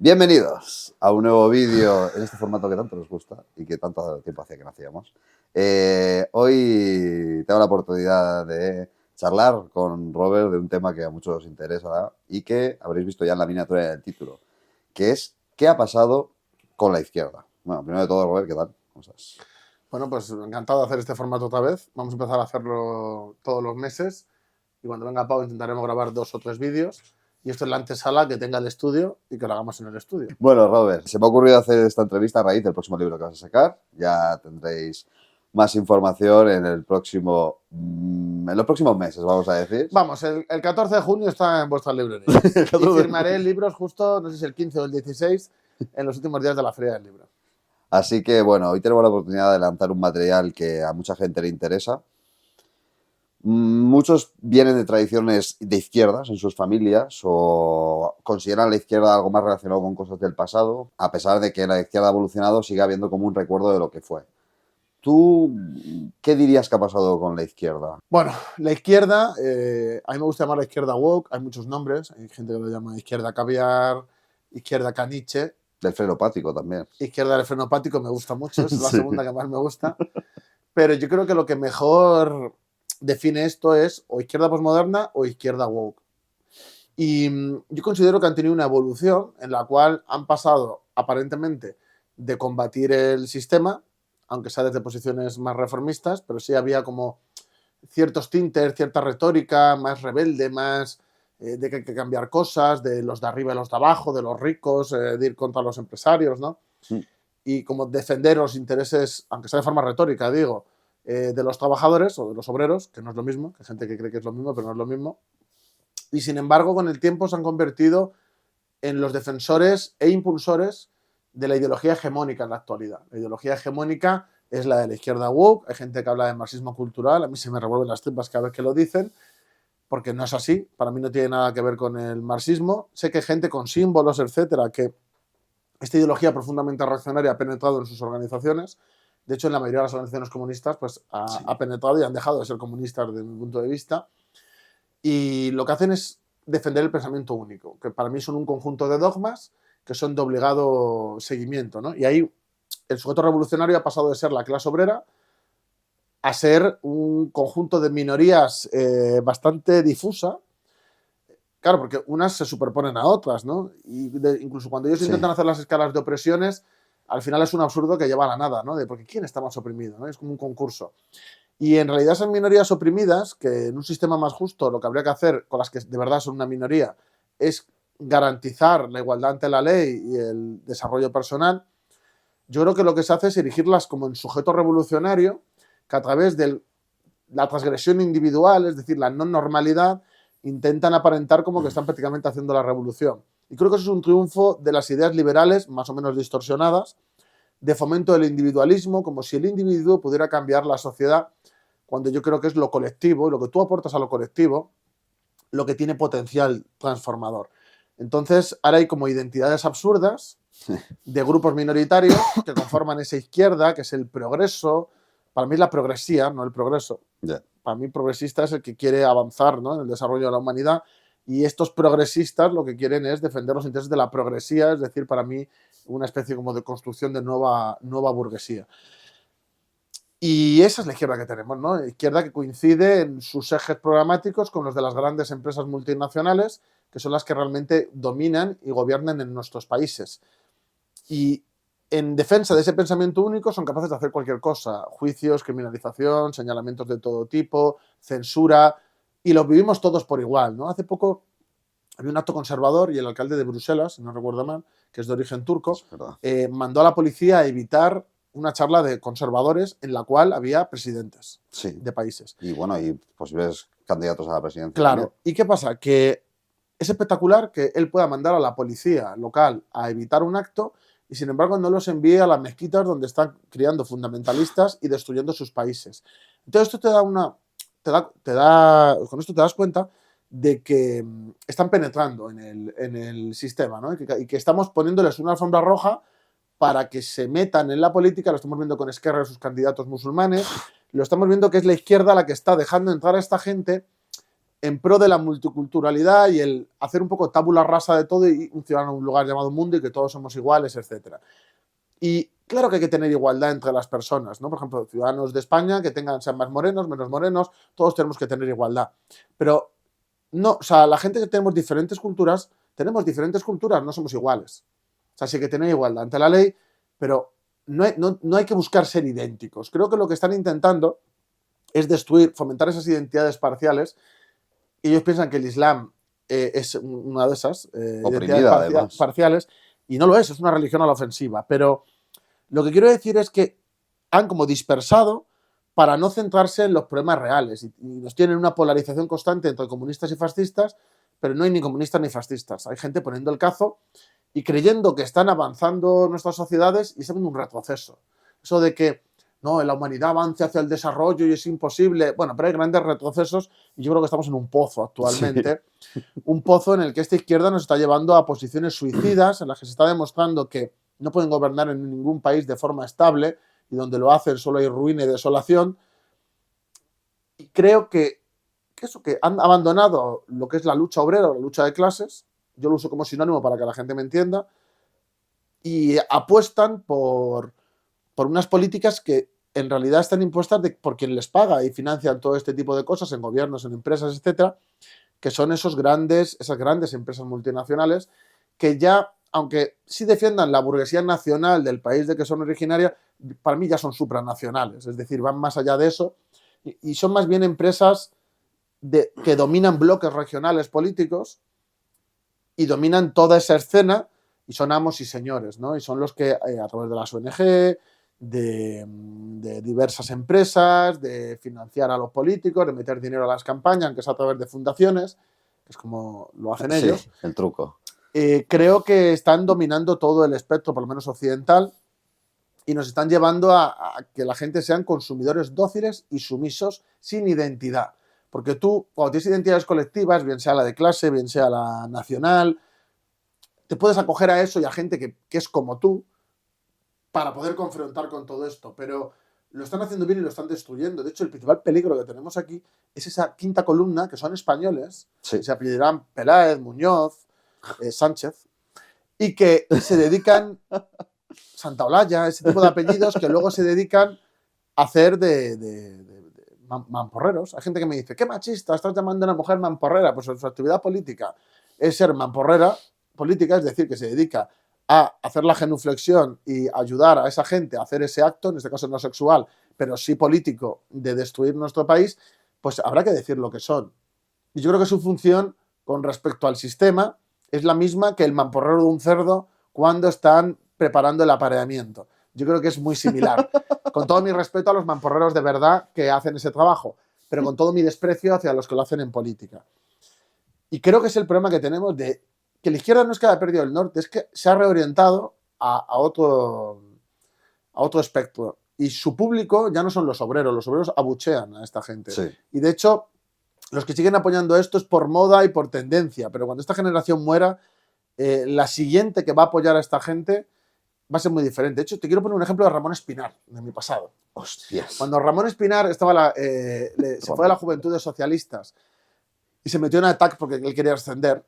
Bienvenidos a un nuevo vídeo en este formato que tanto nos gusta y que tanto tiempo hacía que no hacíamos. Hoy tengo la oportunidad de charlar con Robert de un tema que a muchos os interesa y que habréis visto ya en la miniatura del título, que es ¿qué ha pasado con la izquierda? Bueno, primero de todo, Robert, ¿qué tal? ¿Cómo estás? Bueno, pues encantado de hacer este formato otra vez. Vamos a empezar a hacerlo todos los meses y cuando venga Pau intentaremos grabar 2 o 3 vídeos. Y esto es la antesala que tenga el estudio y que lo hagamos en el estudio. Bueno, Robert, se me ha ocurrido hacer esta entrevista a raíz del próximo libro que vas a sacar. Ya tendréis más información en el próximo, en los próximos meses, vamos a decir. Vamos, el 14 de junio está en vuestras librerías. Y firmaré libros justo, no sé si el 15 o el 16, en los últimos días de la Feria del Libro. Así que, bueno, hoy tenemos la oportunidad de lanzar un material que a mucha gente le interesa. Muchos vienen de tradiciones de izquierdas en sus familias o consideran la izquierda algo más relacionado con cosas del pasado, a pesar de que la izquierda ha evolucionado, sigue habiendo como un recuerdo de lo que fue. ¿Tú qué dirías que ha pasado con la izquierda? Bueno, la izquierda, a mí me gusta llamar la izquierda woke, hay muchos nombres, hay gente que lo llama izquierda caviar, izquierda caniche. Del frenopático también. Izquierda del frenopático me gusta mucho, es la Sí. segunda que más me gusta. Pero yo creo que lo que mejor define esto es o izquierda posmoderna o izquierda woke. Y yo considero que han tenido una evolución en la cual han pasado aparentemente de combatir el sistema, aunque sea desde posiciones más reformistas, pero sí había como ciertos tintes, cierta retórica más rebelde, más de que hay que cambiar cosas, de los de arriba y los de abajo, de los ricos, de ir contra los empresarios, ¿no? Sí. Y como defender los intereses, aunque sea de forma retórica, digo, de los trabajadores o de los obreros, que no es lo mismo, que hay gente que cree que es lo mismo, pero no es lo mismo. Y sin embargo, con el tiempo se han convertido en los defensores e impulsores de la ideología hegemónica en la actualidad. La ideología hegemónica es la de la izquierda woke, hay gente que habla de marxismo cultural, a mí se me revuelven las tripas cada vez que lo dicen, porque no es así, para mí no tiene nada que ver con el marxismo. Sé que hay gente con símbolos, etcétera, que esta ideología profundamente reaccionaria ha penetrado en sus organizaciones. De hecho, en la mayoría de las organizaciones comunistas pues, ha penetrado y han dejado de ser comunistas desde mi punto de vista. Y lo que hacen es defender el pensamiento único, que para mí son un conjunto de dogmas que son de obligado seguimiento, ¿no? Y ahí el sujeto revolucionario ha pasado de ser la clase obrera a ser un conjunto de minorías bastante difusa. Claro, porque unas se superponen a otras, ¿no? Y incluso cuando ellos intentan hacer las escalas de opresiones, al final es un absurdo que lleva a la nada, ¿no? Porque ¿quién está más oprimido? ¿No? Es como un concurso. Y en realidad esas minorías oprimidas, que en un sistema más justo lo que habría que hacer con las que de verdad son una minoría es garantizar la igualdad ante la ley y el desarrollo personal, yo creo que lo que se hace es erigirlas como en sujeto revolucionario que a través de la transgresión individual, es decir, la no normalidad, intentan aparentar como que están prácticamente haciendo la revolución. Y creo que eso es un triunfo de las ideas liberales, más o menos distorsionadas, de fomento del individualismo, como si el individuo pudiera cambiar la sociedad, cuando yo creo que es lo colectivo, y lo que tú aportas a lo colectivo, lo que tiene potencial transformador. Entonces, ahora hay como identidades absurdas de grupos minoritarios que conforman esa izquierda, que es el progreso. Para mí es la progresía, no el progreso. Yeah. Para mí progresista es el que quiere avanzar, ¿no?, en el desarrollo de la humanidad, y estos progresistas lo que quieren es defender los intereses de la progresía, es decir, para mí una especie como de construcción de nueva burguesía. Y esa es la izquierda que tenemos, ¿no? Izquierda que coincide en sus ejes programáticos con los de las grandes empresas multinacionales, que son las que realmente dominan y gobiernan en nuestros países. Y en defensa de ese pensamiento único son capaces de hacer cualquier cosa: juicios, criminalización, señalamientos de todo tipo, censura, y lo vivimos todos por igual, ¿no? Hace poco había un acto conservador y el alcalde de Bruselas, si no recuerdo mal, que es de origen turco, mandó a la policía a evitar una charla de conservadores en la cual había presidentes de países. Y bueno, y posibles candidatos a la presidencia. Claro. También. ¿Y qué pasa? Que es espectacular que él pueda mandar a la policía local a evitar un acto y sin embargo no los envíe a las mezquitas donde están criando fundamentalistas y destruyendo sus países. Entonces esto con esto te das cuenta de que están penetrando en el sistema, ¿no? Y que estamos poniéndoles una alfombra roja para que se metan en la política. Lo estamos viendo con Esquerra y sus candidatos musulmanes, lo estamos viendo que es la izquierda la que está dejando entrar a esta gente en pro de la multiculturalidad y el hacer un poco tabula rasa de todo y un ciudadano en un lugar llamado mundo y que todos somos iguales, etc. Y claro que hay que tener igualdad entre las personas, ¿no? Por ejemplo, ciudadanos de España que sean más morenos, menos morenos, todos tenemos que tener igualdad. Pero no, o sea, la gente que tenemos diferentes culturas, no somos iguales. O sea, sí hay que tener igualdad ante la ley, pero no hay que buscar ser idénticos. Creo que lo que están intentando es destruir, fomentar esas identidades parciales. Y ellos piensan que el Islam es una de esas identidades parciales, y no lo es una religión a la ofensiva. Pero lo que quiero decir es que han como dispersado para no centrarse en los problemas reales. Y nos tienen una polarización constante entre comunistas y fascistas, pero no hay ni comunistas ni fascistas. Hay gente poniendo el cazo y creyendo que están avanzando nuestras sociedades y es un retroceso. Eso de que no, la humanidad avance hacia el desarrollo y es imposible. Bueno, pero hay grandes retrocesos y yo creo que estamos en un pozo actualmente. Sí. Un pozo en el que esta izquierda nos está llevando a posiciones suicidas, en las que se está demostrando que no pueden gobernar en ningún país de forma estable y donde lo hacen solo hay ruina y desolación. Y creo que han abandonado lo que es la lucha obrera o la lucha de clases, yo lo uso como sinónimo para que la gente me entienda, y apuestan por unas políticas que en realidad están impuestas por quien les paga y financian todo este tipo de cosas en gobiernos, en empresas, etcétera, que son esas grandes empresas multinacionales que ya, aunque sí defiendan la burguesía nacional del país de que son originarias, para mí ya son supranacionales, es decir, van más allá de eso y son más bien empresas que dominan bloques regionales políticos y dominan toda esa escena y son amos y señores, ¿no? Y son los que a través de las ONG, de diversas empresas, de financiar a los políticos, de meter dinero a las campañas, aunque sea a través de fundaciones, que es como lo hacen ellos. Sí, el truco. Creo que están dominando todo el espectro, por lo menos occidental, y nos están llevando a que la gente sean consumidores dóciles y sumisos sin identidad. Porque tú, cuando tienes identidades colectivas, bien sea la de clase, bien sea la nacional, te puedes acoger a eso y a gente que es como tú para poder confrontar con todo esto. Pero lo están haciendo bien y lo están destruyendo. De hecho, el principal peligro que tenemos aquí es esa quinta columna, que son españoles, sí, que se apellidarán Peláez, Muñoz, Sánchez, y que se dedican, Santaolalla, ese tipo de apellidos que luego se dedican a hacer de mamporreros. Hay gente que me dice, qué machista, estás llamando a una mujer mamporrera. Pues su actividad política es ser mamporrera política, es decir, que se dedica a hacer la genuflexión y ayudar a esa gente a hacer ese acto, en este caso no sexual, pero sí político, de destruir nuestro país, pues habrá que decir lo que son. Y yo creo que su función con respecto al sistema es la misma que el mamporrero de un cerdo cuando están preparando el apareamiento. Yo creo que es muy similar. Con todo mi respeto a los mamporreros de verdad que hacen ese trabajo, pero con todo mi desprecio hacia los que lo hacen en política. Y creo que es el problema que tenemos de que la izquierda no es que haya perdido el norte, es que se ha reorientado a otro espectro. Y su público ya no son los obreros abuchean a esta gente. Sí. Y de hecho, los que siguen apoyando esto es por moda y por tendencia, pero cuando esta generación muera, la siguiente que va a apoyar a esta gente va a ser muy diferente. De hecho, te quiero poner un ejemplo de Ramón Espinar, de mi pasado. Hostias. Cuando Ramón Espinar estaba se fue a la Juventudes Socialistas y se metió en ATAC porque él quería ascender,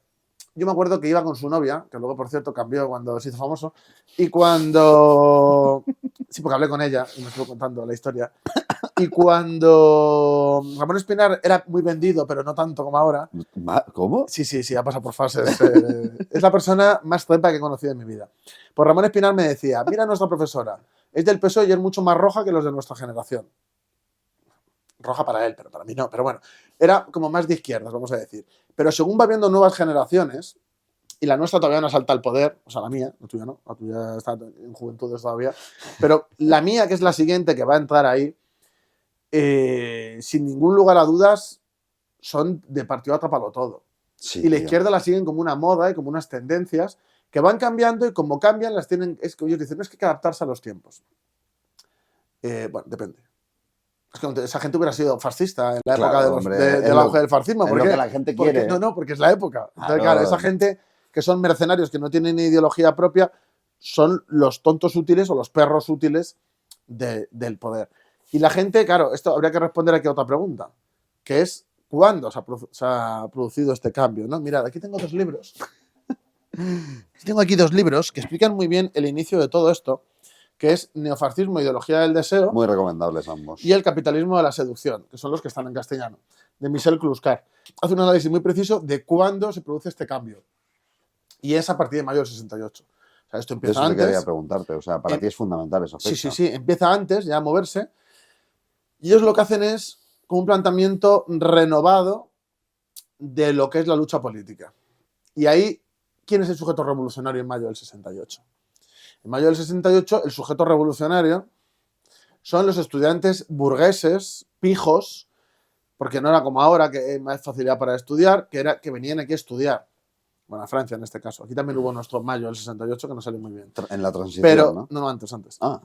yo me acuerdo que iba con su novia, que luego, por cierto, cambió cuando se hizo famoso, y cuando... Sí, porque hablé con ella y me estuvo contando la historia. Y cuando Ramón Espinar era muy vendido, pero no tanto como ahora. ¿Cómo? Sí, ha pasado por fases. Es la persona más trepa que he conocido en mi vida. Pues Ramón Espinar me decía, mira a nuestra profesora, es del PSOE y es mucho más roja que los de nuestra generación. Roja para él, pero para mí no. Pero bueno, era como más de izquierdas, vamos a decir. Pero según va viendo nuevas generaciones, y la nuestra todavía no salta al poder, o sea, la mía, la tuya no, la tuya está en juventudes todavía, pero la mía, que es la siguiente que va a entrar ahí, sin ningún lugar a dudas, son de partido atrápalo todo. Sí, y la izquierda la siguen como una moda y como unas tendencias que van cambiando y como cambian las tienen, es que ellos dicen, no es que hay que adaptarse a los tiempos. Bueno, depende. Es que esa gente hubiera sido fascista en la época del auge del fascismo. Es lo que la gente quiere. No, porque es la época. Entonces, claro, esa gente que son mercenarios, que no tienen ideología propia, son los tontos útiles o los perros útiles del poder. Y la gente, claro, esto habría que responder aquí a otra pregunta, que es ¿Cuándo se ha producido este cambio? ¿No? Mirad, aquí tengo 2 libros. Tengo aquí 2 libros que explican muy bien el inicio de todo esto, que es Neofascismo, ideología del deseo, Muy recomendables ambos. y El capitalismo de la seducción, que son los que están en castellano, de Michel Kluskar. Hace un análisis muy preciso de cuándo se produce este cambio. Y es a partir de mayo del 68. O sea, esto De empieza eso te quería antes. preguntarte. O sea, para ti es fundamental esa fecha. Sí. Empieza antes ya a moverse. Y ellos lo que hacen es como un planteamiento renovado de lo que es la lucha política. Y ahí, ¿quién es el sujeto revolucionario en mayo del 68? En mayo del 68, el sujeto revolucionario son los estudiantes burgueses, pijos, porque no era como ahora, que hay más facilidad para estudiar, que venían aquí a estudiar. Bueno, a Francia en este caso. Aquí también hubo nuestro mayo del 68 que no salió muy bien. En la transición, Pero, ¿no? antes. Ah,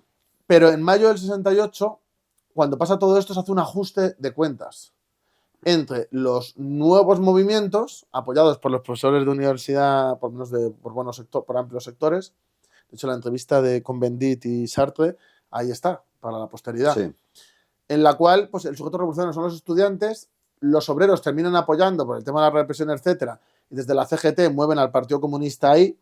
Pero en mayo del 68, cuando pasa todo esto, se hace un ajuste de cuentas entre los nuevos movimientos, apoyados por los profesores de universidad, por buenos sectores, por amplios sectores. De hecho, la entrevista de Cohn-Bendit y Sartre, ahí está, para la posteridad. sí. En la cual, pues, el sujeto revolucionario son los estudiantes, los obreros terminan apoyando por el tema de la represión, etcétera, y desde la CGT mueven al Partido Comunista ahí,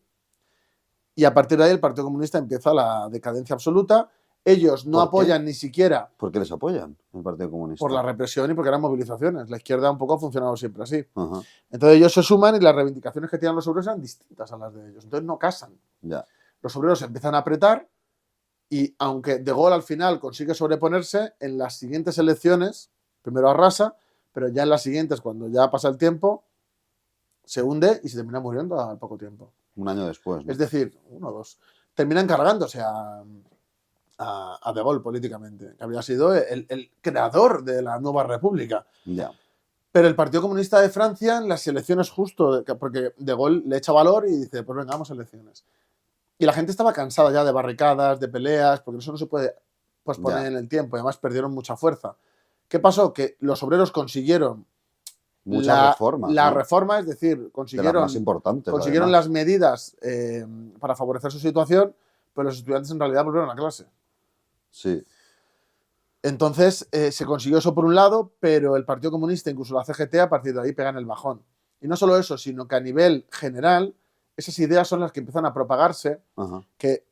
y a partir de ahí el Partido Comunista empieza la decadencia absoluta. Ellos no apoyan ni siquiera... ¿Por qué les apoyan el Partido Comunista? Por la represión y porque eran movilizaciones. La izquierda un poco ha funcionado siempre así. Ajá. Entonces ellos se suman y las reivindicaciones que tienen los obreros eran distintas a las de ellos. Entonces no casan. Ya. Los obreros se empiezan a apretar y aunque De Gaulle al final consigue sobreponerse, en las siguientes elecciones, primero arrasa, pero ya en las siguientes, cuando ya pasa el tiempo, se hunde y se termina muriendo al poco tiempo. Un año después, ¿no? Es decir, 1 o 2. Terminan cargándose a De Gaulle políticamente, que había sido el creador de la nueva república. Ya. Pero el Partido Comunista de Francia, en las elecciones justo, porque De Gaulle le echa valor y dice, pues venga, vamos a elecciones. Y la gente estaba cansada ya de barricadas, de peleas, porque eso no se puede posponer en el tiempo, y además perdieron mucha fuerza. ¿Qué pasó? Que los obreros consiguieron muchas reformas. La ¿no? reforma, es decir, consiguieron, de las más importantes, consiguieron las medidas para favorecer su situación, pero los estudiantes en realidad volvieron a clase. Sí. Entonces se consiguió eso por un lado, pero el Partido Comunista, incluso la CGT, a partir de ahí pegan el bajón. Y no solo eso, sino que a nivel general, esas ideas son las que empiezan a propagarse, Ajá. que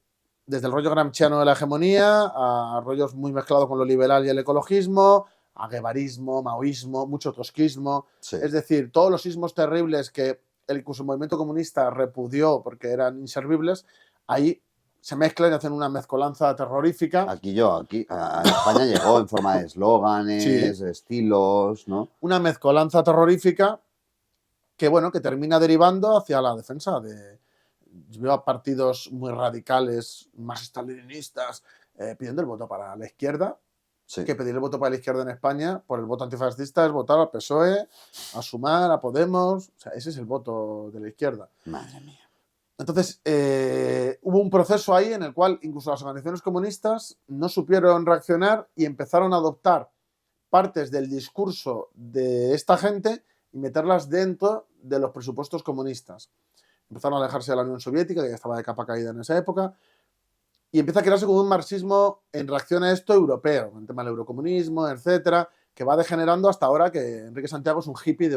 desde el rollo gramsciano de la hegemonía, a rollos muy mezclados con lo liberal y el ecologismo, a guevarismo, maoísmo, mucho trotskismo. Sí. Es decir, todos los ismos terribles que incluso el movimiento comunista repudió porque eran inservibles, ahí se mezclan y hacen una mezcolanza terrorífica. Aquí a España llegó en forma de eslóganes, de estilos, ¿no? Una mezcolanza terrorífica que, bueno, que termina derivando hacia la defensa de... Veo a partidos muy radicales, más stalinistas, pidiendo el voto para la izquierda. Sí. Que pedir el voto para la izquierda en España por el voto antifascista es votar al PSOE, a Sumar, a Podemos. O sea, ese es el voto de la izquierda. Madre mía. Entonces, hubo un proceso ahí en el cual incluso las organizaciones comunistas no supieron reaccionar y empezaron a adoptar partes del discurso de esta gente y meterlas dentro de los presupuestos comunistas. Empezaron a alejarse de la Unión Soviética, que ya estaba de capa caída en esa época, y empieza a crearse como un marxismo en reacción a esto europeo, con el tema del eurocomunismo, etcétera, que va degenerando hasta ahora que Enrique Santiago es un hippie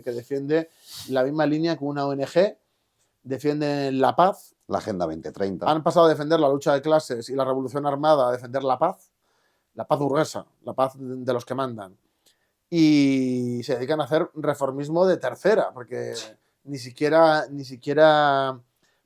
que defiende la misma línea que una ONG, defiende la paz. La Agenda 2030. Han pasado a defender la lucha de clases y la revolución armada a defender la paz burguesa, la paz de los que mandan. Y se dedican a hacer reformismo de tercera, porque ni siquiera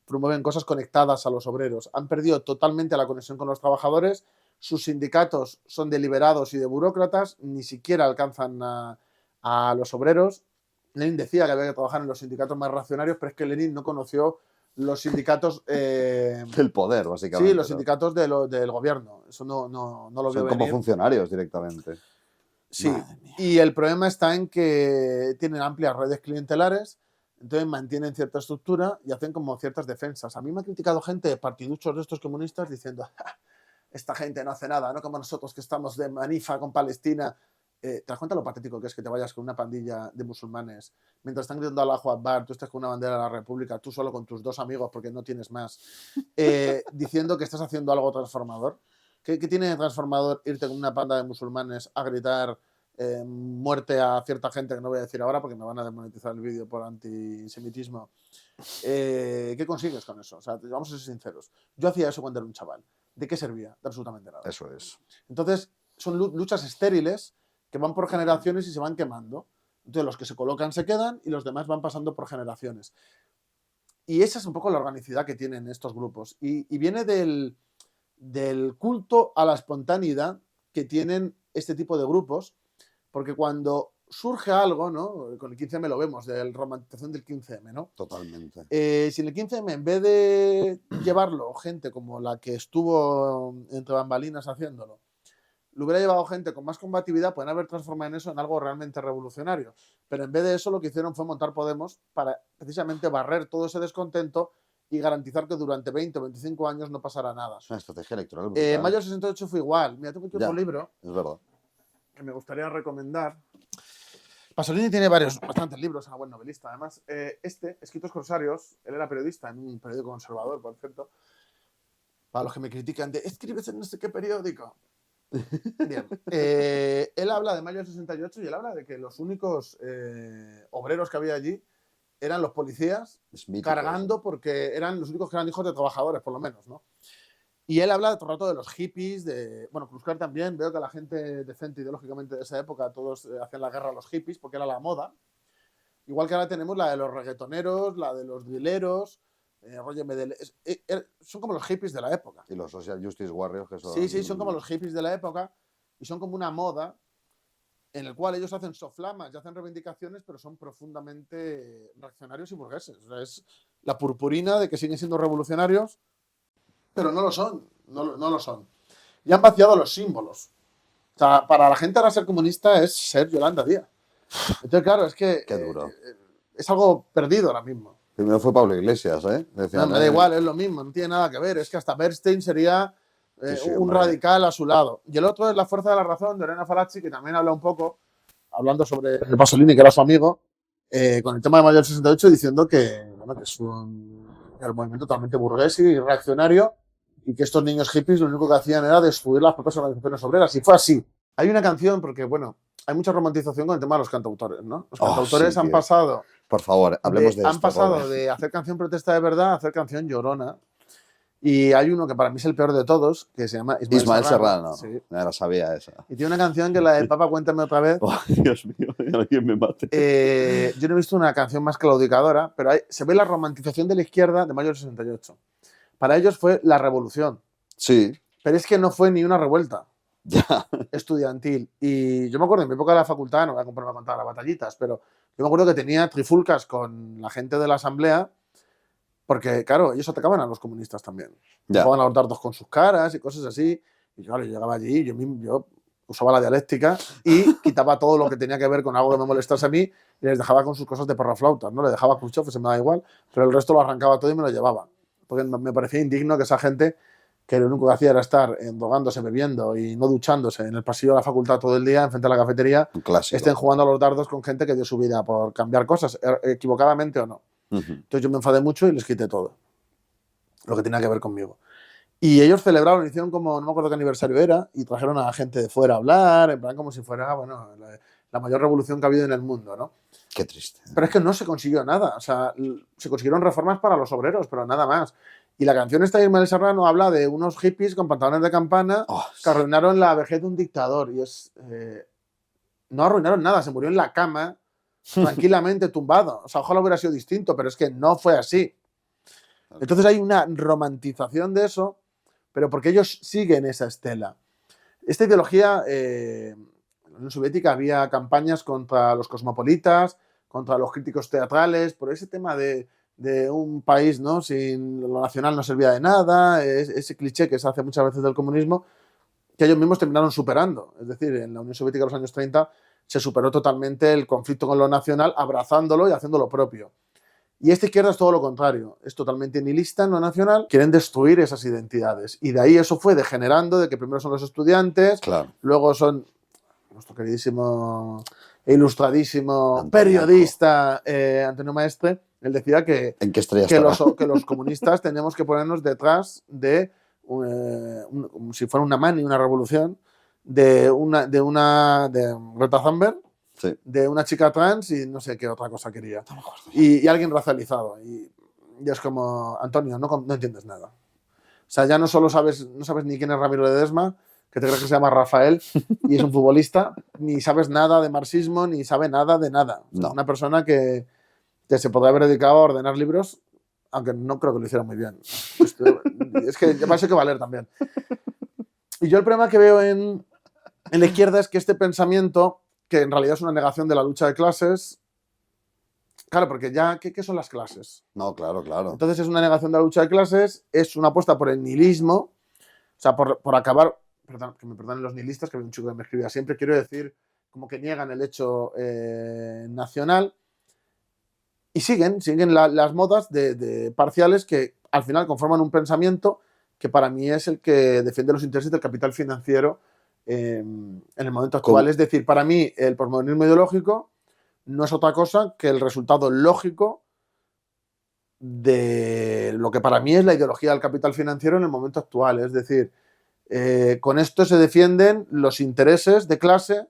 promueven cosas conectadas a los obreros. Han perdido totalmente la conexión con los trabajadores. Sus sindicatos son deliberados y de burócratas, ni siquiera alcanzan a los obreros. Lenin decía que había que trabajar en los sindicatos más reaccionarios, pero es que Lenin no conoció los sindicatos... del poder, básicamente. Sí, los sindicatos del gobierno. Eso no lo veo venir. Son como funcionarios directamente. Sí, y el problema está en que tienen amplias redes clientelares, entonces mantienen cierta estructura y hacen como ciertas defensas. A mí me ha criticado gente, partiduchos de estos comunistas, diciendo, esta gente no hace nada, no como nosotros que estamos de manifa con Palestina. ¿Te das cuenta lo patético que es que te vayas con una pandilla de musulmanes mientras están gritando Allahu Akbar, tú estás con una bandera de la República, tú solo con tus 2 amigos porque no tienes más, diciendo que estás haciendo algo transformador? ¿Qué tiene de transformador irte con una panda de musulmanes a gritar muerte a cierta gente, que no voy a decir ahora porque me van a desmonetizar el vídeo por antisemitismo. ¿Qué consigues con eso? O sea, vamos a ser sinceros. Yo hacía eso cuando era un chaval. ¿De qué servía? De absolutamente nada. Eso es. Entonces, son luchas estériles que van por generaciones y se van quemando. Entonces, los que se colocan se quedan y los demás van pasando por generaciones. Y esa es un poco la organicidad que tienen estos grupos. Y viene del culto a la espontaneidad que tienen este tipo de grupos, porque cuando surge algo, ¿no? Con el 15M lo vemos, de la romantización del 15M, ¿no? Totalmente. Si en el 15M, en vez de llevarlo gente como la que estuvo entre bambalinas haciéndolo, lo hubiera llevado gente con más combatividad, pueden haber transformado en eso en algo realmente revolucionario. Pero en vez de eso, lo que hicieron fue montar Podemos para precisamente barrer todo ese descontento y garantizar que durante 20 o 25 años no pasara nada. Es una estrategia electoral brutal. Mayo del 68 fue igual. Mira, tengo aquí otro libro es verdad. que me gustaría recomendar. Pasolini tiene bastantes libros, es un buen novelista. Además, Escritos Corsarios, él era periodista en un periódico conservador, por cierto. Para los que me critican de, ¿escribes en no sé qué periódico? Bien. Él habla de mayo del 68 y él habla de que los únicos obreros que había allí eran los policías cargando porque eran los únicos que eran hijos de trabajadores, por lo menos, ¿no? Y él habla todo el rato de los hippies, bueno, Kruskar también, veo que la gente decente ideológicamente de esa época, todos hacían la guerra a los hippies porque era la moda. Igual que ahora tenemos la de los reggaetoneros, la de los drileros, Roger Medel, son como los hippies de la época. Y los Social Justice Warriors, que son... Sí, son como los hippies de la época y son como una moda en el cual ellos hacen soflamas y hacen reivindicaciones, pero son profundamente reaccionarios y burgueses. O sea, es la purpurina de que siguen siendo revolucionarios, pero no lo son, no lo son. Y han vaciado los símbolos. O sea, para la gente ahora ser comunista es ser Yolanda Díaz. Entonces, claro, es que Qué duro. Es algo perdido ahora mismo. Primero fue Pablo Iglesias, ¿eh? No, me da igual, es lo mismo, no tiene nada que ver. Es que hasta Bernstein sería un radical a su lado. Y el otro es La fuerza de la razón, de Elena Falacci, que también habla un poco, hablando sobre el Pasolini, que era su amigo, con el tema de mayo del 68, diciendo que es un movimiento totalmente burgués y reaccionario y que estos niños hippies lo único que hacían era destruir las propias organizaciones obreras. Y fue así. Hay una canción, porque, bueno, hay mucha romantización con el tema de los cantautores, ¿no? Los cantautores han pasado... Por favor, hablemos de esto. Han pasado de hacer canción protesta de verdad a hacer canción llorona. Y hay uno que para mí es el peor de todos, que se llama Ismael Serrano. Sí. Ya la sabía esa. Y tiene una canción que es la de Papa, cuéntame otra vez. Oh, Dios mío, alguien me mate. Yo no he visto una canción más claudicadora, pero se ve la romantización de la izquierda de mayo del 68. Para ellos fue la revolución. Sí. Pero es que no fue ni una revuelta. Ya. Estudiantil. Y yo me acuerdo en mi época de la facultad, no voy a comprarme a contar las batallitas, pero yo me acuerdo que tenía trifulcas con la gente de la asamblea, porque, claro, ellos atacaban a los comunistas también. Jugaban a los dardos con sus caras y cosas así. Y claro, yo llegaba allí, yo usaba la dialéctica y quitaba todo lo que tenía que ver con algo que me molestase a mí y les dejaba con sus cosas de perroflautas, ¿no? Le dejaba Khrushchev, se me da igual, pero el resto lo arrancaba todo y me lo llevaba. Porque me parecía indigno que esa gente, que lo único que hacía era estar drogándose, bebiendo y no duchándose en el pasillo de la facultad todo el día, enfrente de la cafetería, estén jugando a los dardos con gente que dio su vida por cambiar cosas, equivocadamente o no. Entonces yo me enfadé mucho y les quité todo lo que tenía que ver conmigo. Y ellos celebraron, hicieron como, no me acuerdo qué aniversario era, y trajeron a gente de fuera a hablar, en plan como si fuera, bueno, la mayor revolución que ha habido en el mundo, ¿no? Qué triste. Pero es que no se consiguió nada. O sea, se consiguieron reformas para los obreros, pero nada más. Y la canción esta de Ismael Serrano habla de unos hippies con pantalones de campana que arruinaron la vejez de un dictador. Y no arruinaron nada, se murió en la cama, tranquilamente tumbado. O sea, ojalá hubiera sido distinto, pero es que no fue así. Entonces hay una romantización de eso, pero porque ellos siguen esa estela. Esta ideología, en la Unión Soviética había campañas contra los cosmopolitas, contra los críticos teatrales, por ese tema de un país, ¿no? Sin lo nacional no servía de nada, ese cliché que se hace muchas veces del comunismo, que ellos mismos terminaron superando. Es decir, en la Unión Soviética de los años 30 se superó totalmente el conflicto con lo nacional, abrazándolo y haciendo lo propio. Y esta izquierda es todo lo contrario, es totalmente nihilista en lo nacional, quieren destruir esas identidades. Y de ahí eso fue degenerando, de que primero son los estudiantes, luego son nuestro queridísimo e ilustradísimo periodista Antonio Maestre. Él decía que los comunistas tenemos que ponernos detrás de, como si fuera una mani, una revolución, de Greta Thunberg, Sí. de una chica trans y no sé qué otra cosa quería. Y alguien racializado. Y es como, Antonio, no entiendes nada. O sea, ya no solo no sabes ni quién es Ramiro Ledesma, que te crees que se llama Rafael y es un futbolista, ni sabes nada de marxismo, ni sabe nada de nada. O sea, No. es una persona que se podría haber dedicado a ordenar libros, aunque no creo que lo hiciera muy bien. Es que ya parece que valer también. Y yo el problema que veo en la izquierda es que este pensamiento, que en realidad es una negación de la lucha de clases, claro, porque ya, ¿qué son las clases? No, claro, claro. Entonces es una negación de la lucha de clases, es una apuesta por el nihilismo, o sea, por acabar, perdón, que me perdonen los nihilistas, que había un chico que me escribía siempre, quiero decir, como que niegan el hecho nacional y siguen las modas de parciales que al final conforman un pensamiento que para mí es el que defiende los intereses del capital financiero en el momento actual. ¿Cómo? Es decir, para mí el posmodernismo ideológico no es otra cosa que el resultado lógico de lo que para mí es la ideología del capital financiero en el momento actual. Es decir, con esto se defienden los intereses de clase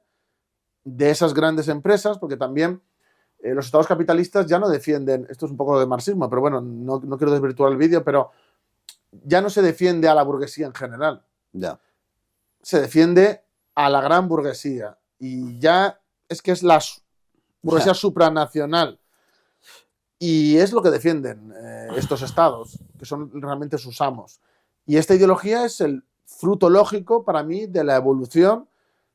de esas grandes empresas, porque también los estados capitalistas ya no defienden, esto es un poco de marxismo, pero bueno, no quiero desvirtuar el vídeo, pero ya no se defiende a la burguesía en general. Ya. Se defiende a la gran burguesía. Y ya es que es la burguesía supranacional. Y es lo que defienden estos estados, que son realmente sus amos. Y esta ideología es el fruto lógico para mí de la evolución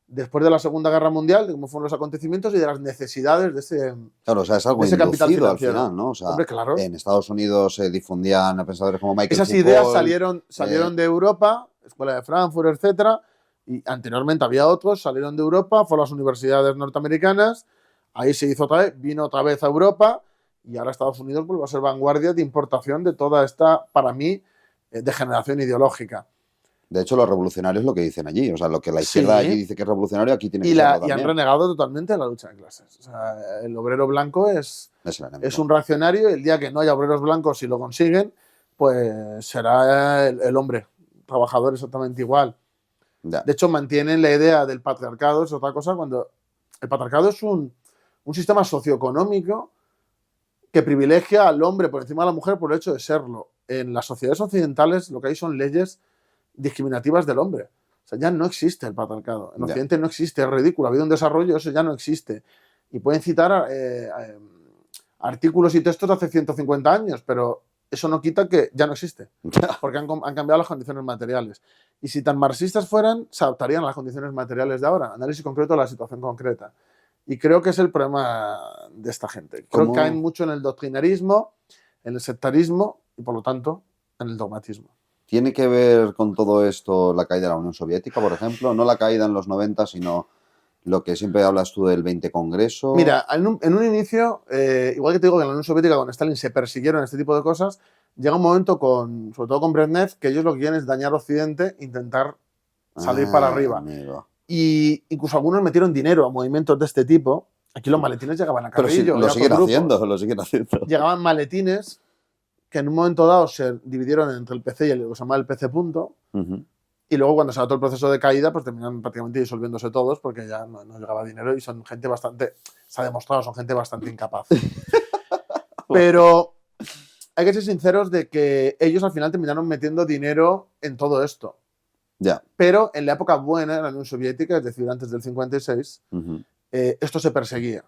después de la Segunda Guerra Mundial, de cómo fueron los acontecimientos y de las necesidades de ese, Claro, o sea, es algo ese capital inducido al financiero. final, ¿no? O sea, Hombre, claro. en Estados Unidos se difundían a pensadores como Michael Esas Foucault. ideas salieron de Europa, Escuela de Frankfurt, etcétera, y anteriormente había otros, salieron de Europa, fueron a las universidades norteamericanas, ahí se hizo otra vez, vino otra vez a Europa, y ahora Estados Unidos vuelve a ser vanguardia de importación de toda esta, para mí, degeneración ideológica. De hecho, los revolucionarios lo que dicen allí, o sea, lo que la izquierda Sí. allí dice que es revolucionario, aquí tiene que Y serlo han también. renegado totalmente la lucha de clases. O sea, el obrero blanco es Es el enemigo. es un reaccionario, y el día que no haya obreros blancos, si lo consiguen, pues será el hombre trabajador exactamente igual. Ya. De hecho, mantienen la idea del patriarcado, es otra cosa, cuando el patriarcado es un sistema socioeconómico que privilegia al hombre por encima de la mujer por el hecho de serlo. En las sociedades occidentales lo que hay son leyes discriminativas del hombre. O sea, ya no existe el patriarcado. En Occidente no existe, es ridículo. Ha habido un desarrollo, eso ya no existe. Y pueden citar artículos y textos de hace 150 años, pero eso no quita que ya no existe, porque han cambiado las condiciones materiales. Y si tan marxistas fueran, se adaptarían a las condiciones materiales de ahora. Análisis concreto de la situación concreta. Y creo que es el problema de esta gente. Creo que caen mucho en el doctrinarismo, en el sectarismo y, por lo tanto, en el dogmatismo. ¿Tiene que ver con todo esto la caída de la Unión Soviética, por ejemplo? No la caída en los 90, sino lo que siempre hablas tú del 20 Congreso. Mira, en un inicio, igual que te digo que en la Unión Soviética con Stalin se persiguieron este tipo de cosas, llega un momento, sobre todo con Brezhnev, que ellos lo que quieren es dañar Occidente, intentar salir para arriba. Amigo. Y incluso algunos metieron dinero a movimientos de este tipo. Aquí los maletines llegaban a Carrillo. Pero lo siguen haciendo. Llegaban maletines que en un momento dado se dividieron entre el PC y lo que se llama el PC punto. Y luego cuando se da todo el proceso de caída, pues terminan prácticamente disolviéndose todos porque ya no llegaba dinero y son gente bastante, se ha demostrado, son gente bastante incapaz. Pero hay que ser sinceros de que ellos al final terminaron metiendo dinero en todo esto. Ya. Pero en la época buena de la Unión Soviética, es decir, antes del 56, esto se perseguía.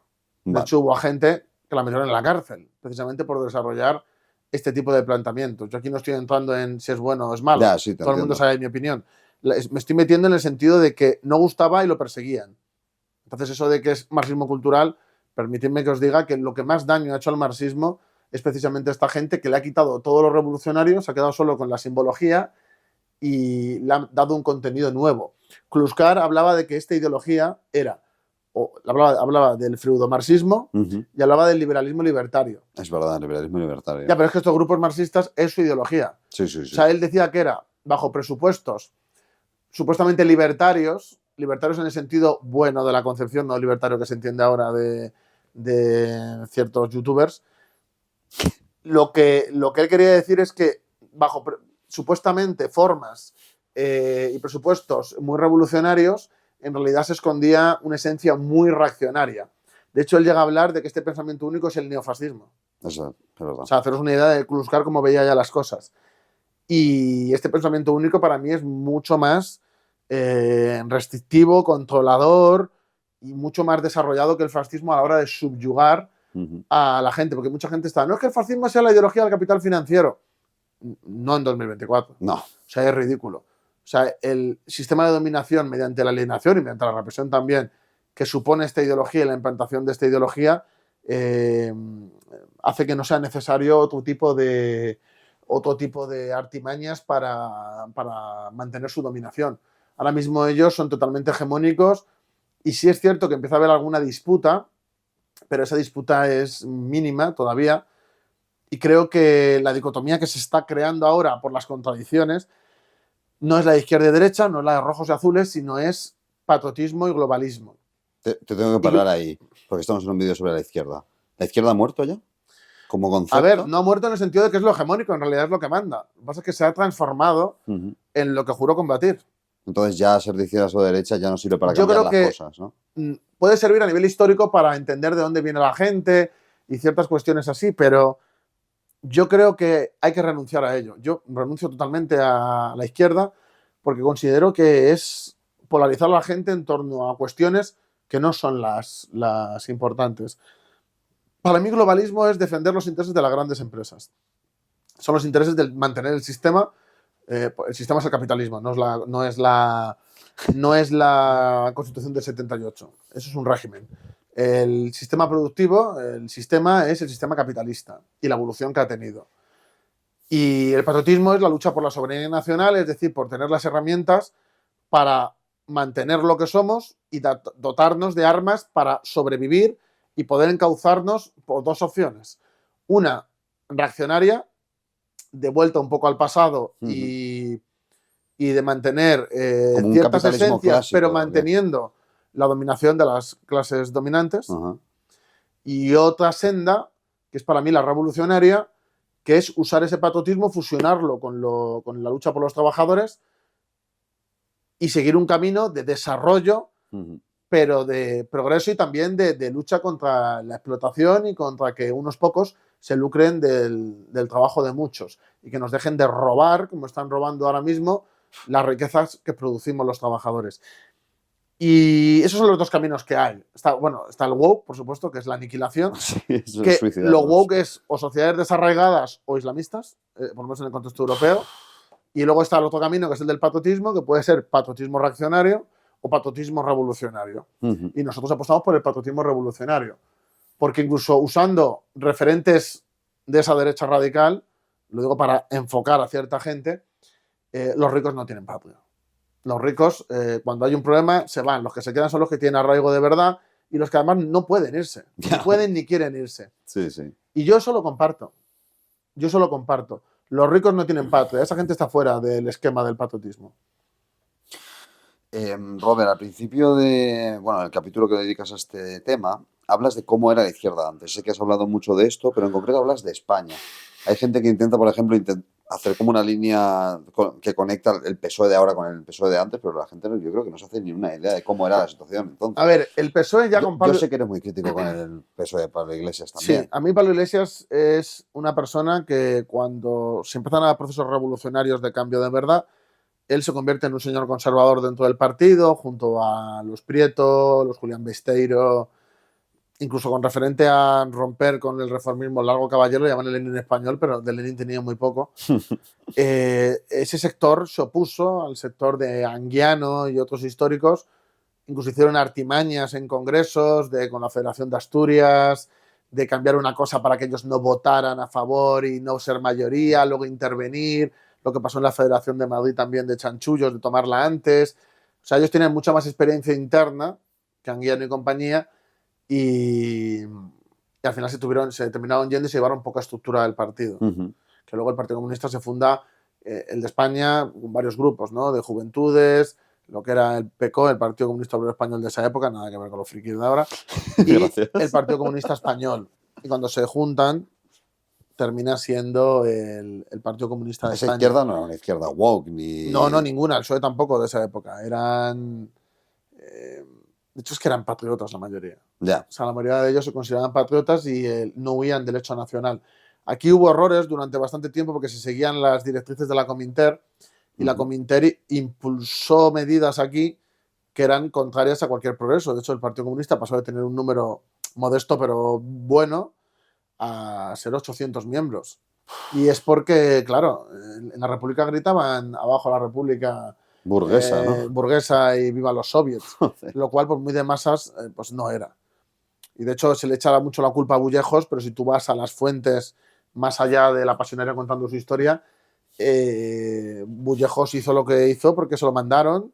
De hecho, hubo gente que la metieron en la cárcel, precisamente por desarrollar este tipo de planteamientos. Yo aquí no estoy entrando en si es bueno o es malo. Ya, sí, todo el mundo sabe mi opinión. Me estoy metiendo en el sentido de que no gustaba y lo perseguían. Entonces, eso de que es marxismo cultural, permitidme que os diga que lo que más daño ha hecho al marxismo es precisamente esta gente que le ha quitado todo lo revolucionario, se ha quedado solo con la simbología y le ha dado un contenido nuevo. Kluskar hablaba de que esta ideología hablaba del freudomarxismo y hablaba del liberalismo libertario. Es verdad, el liberalismo libertario. Ya, pero es que estos grupos marxistas es su ideología. Sí. O sea, él decía que era bajo presupuestos supuestamente libertarios en el sentido bueno de la concepción, no libertario que se entiende ahora de ciertos youtubers. Lo que él quería decir es que bajo supuestamente formas y presupuestos muy revolucionarios, en realidad se escondía una esencia muy reaccionaria. De hecho, él llega a hablar de que este pensamiento único es el neofascismo. Eso es verdad. O sea, haceros una idea de Kluskar cómo veía ya las cosas. Y este pensamiento único para mí es mucho más restrictivo, controlador y mucho más desarrollado que el fascismo a la hora de subyugar a la gente. Porque mucha gente está, no es que el fascismo sea la ideología del capital financiero. No en 2024. No. O sea, es ridículo. O sea, el sistema de dominación mediante la alienación y mediante la represión también que supone esta ideología y la implantación de esta ideología hace que no sea necesario otro tipo de artimañas para mantener su dominación. Ahora mismo ellos son totalmente hegemónicos y sí es cierto que empieza a haber alguna disputa, pero esa disputa es mínima todavía y creo que la dicotomía que se está creando ahora por las contradicciones no es la de izquierda y derecha, no es la de rojos y azules, sino es patriotismo y globalismo. Te tengo que parar ahí, porque estamos en un vídeo sobre la izquierda. ¿La izquierda ha muerto ya? Como concepto. A ver, no ha muerto en el sentido de que es lo hegemónico, en realidad es lo que manda. Lo que pasa es que se ha transformado en lo que juró combatir. Entonces ya ser de izquierdas o de derecha ya no sirve para cambiar las cosas, ¿no? Puede servir a nivel histórico para entender de dónde viene la gente y ciertas cuestiones así, pero yo creo que hay que renunciar a ello. Yo renuncio totalmente a la izquierda porque considero que es polarizar a la gente en torno a cuestiones que no son las importantes. Para mí, globalismo es defender los intereses de las grandes empresas. Son los intereses de mantener el sistema. El sistema es el capitalismo, no es la Constitución del 78. Eso es un régimen. El sistema productivo, el sistema es el sistema capitalista y la evolución que ha tenido. Y el patriotismo es la lucha por la soberanía nacional, es decir, por tener las herramientas para mantener lo que somos y dotarnos de armas para sobrevivir y poder encauzarnos por dos opciones. Una, reaccionaria, de vuelta un poco al pasado y de mantener ciertas esencias, clásico, pero manteniendo la dominación de las clases dominantes. Y otra senda, que es para mí la revolucionaria, que es usar ese patriotismo, fusionarlo con la lucha por los trabajadores y seguir un camino de desarrollo, pero de progreso y también de lucha contra la explotación y contra que unos pocos se lucren del trabajo de muchos y que nos dejen de robar, como están robando ahora mismo, las riquezas que producimos los trabajadores. Y esos son los dos caminos que hay. Está el woke, por supuesto, que es la aniquilación. Sí, que lo woke es o sociedades desarraigadas o islamistas, por lo menos en el contexto europeo. Y luego está el otro camino, que es el del patriotismo, que puede ser patriotismo reaccionario o patriotismo revolucionario. Y nosotros apostamos por el patriotismo revolucionario. Porque incluso usando referentes de esa derecha radical, lo digo para enfocar a cierta gente, los ricos no tienen patria. Los ricos, cuando hay un problema, se van. Los que se quedan son los que tienen arraigo de verdad y los que además no pueden irse. No pueden ni quieren irse. Sí, sí. Y yo eso lo comparto. Los ricos no tienen patria. Esa gente está fuera del esquema del patriotismo. Robert, al principio del capítulo que dedicas a este tema, hablas de cómo era la izquierda antes. Sé que has hablado mucho de esto, pero en concreto hablas de España. Hay gente que intenta, por ejemplo, hacer como una línea que conecta el PSOE de ahora con el PSOE de antes, pero la gente yo creo que no se hace ni una idea de cómo era la situación entonces. A ver, el PSOE ya con Pablo... Yo sé que eres muy crítico con el PSOE de Pablo Iglesias también. Sí, a mí Pablo Iglesias es una persona que cuando se empiezan a dar procesos revolucionarios de cambio de verdad, él se convierte en un señor conservador dentro del partido, junto a los Prieto, los Julián Besteiro, incluso con referente a romper con el reformismo largo caballero, lo llaman el Lenin español, pero de Lenin tenía muy poco. Ese sector se opuso al sector de Anguiano y otros históricos, incluso hicieron artimañas en congresos con la Federación de Asturias, de cambiar una cosa para que ellos no votaran a favor y no ser mayoría, luego intervenir, lo que pasó en la Federación de Madrid también de chanchullos, de tomarla antes. O sea, ellos tienen mucha más experiencia interna que Anguiano y compañía, y al final se terminaron yendo y se llevaron poca estructura del partido. Que luego el Partido Comunista se funda, el de España, con varios grupos, ¿no? De juventudes, lo que era el PCO, el Partido Comunista Obrero Español de esa época, nada que ver con los frikis de ahora, y el Partido Comunista Español. Y cuando se juntan, termina siendo el Partido Comunista de España. Esa izquierda no era una izquierda woke ni... No, ninguna. El PSOE tampoco de esa época. Eran De hecho, es que eran patriotas la mayoría. Ya. O sea, la mayoría de ellos se consideraban patriotas y no huían del hecho nacional. Aquí hubo errores durante bastante tiempo porque se seguían las directrices de la Cominter y la Cominter impulsó medidas aquí que eran contrarias a cualquier progreso. De hecho, el Partido Comunista pasó de tener un número modesto pero bueno a ser 800 miembros. Y es porque, claro, en la República gritaban abajo la República Burguesa, ¿no? burguesa y viva los soviets, lo cual, por muy de masas, pues no era. Y de hecho se le echa mucho la culpa a Bullejos, pero si tú vas a las fuentes más allá de la pasionaria contando su historia, Bullejos hizo lo que hizo porque se lo mandaron.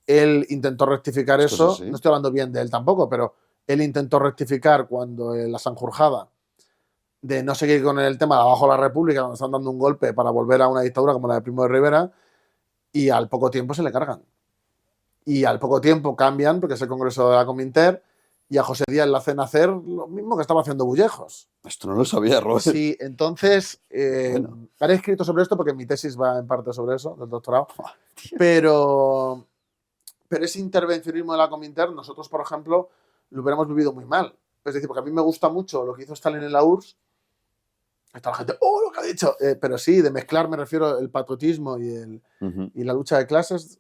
Él intentó rectificar eso, no estoy hablando bien de él tampoco, pero él intentó rectificar cuando la Sanjurjada de no seguir con el tema de abajo la República, donde están dando un golpe para volver a una dictadura como la de Primo de Rivera, y al poco tiempo se le cargan. Y al poco tiempo cambian, porque es el Congreso de la Cominter, y a José Díaz le hacen hacer lo mismo que estaba haciendo Bullejos. Esto no lo sabía, Robert. Sí, entonces, haré escrito sobre esto porque mi tesis va en parte sobre eso, del doctorado. Pero ese intervencionismo de la Cominter, nosotros, por ejemplo, lo hubiéramos vivido muy mal. Es decir, porque a mí me gusta mucho lo que hizo Stalin en la URSS. Está la gente, ¡oh, lo que ha dicho! Pero sí, de mezclar me refiero el patriotismo y la lucha de clases.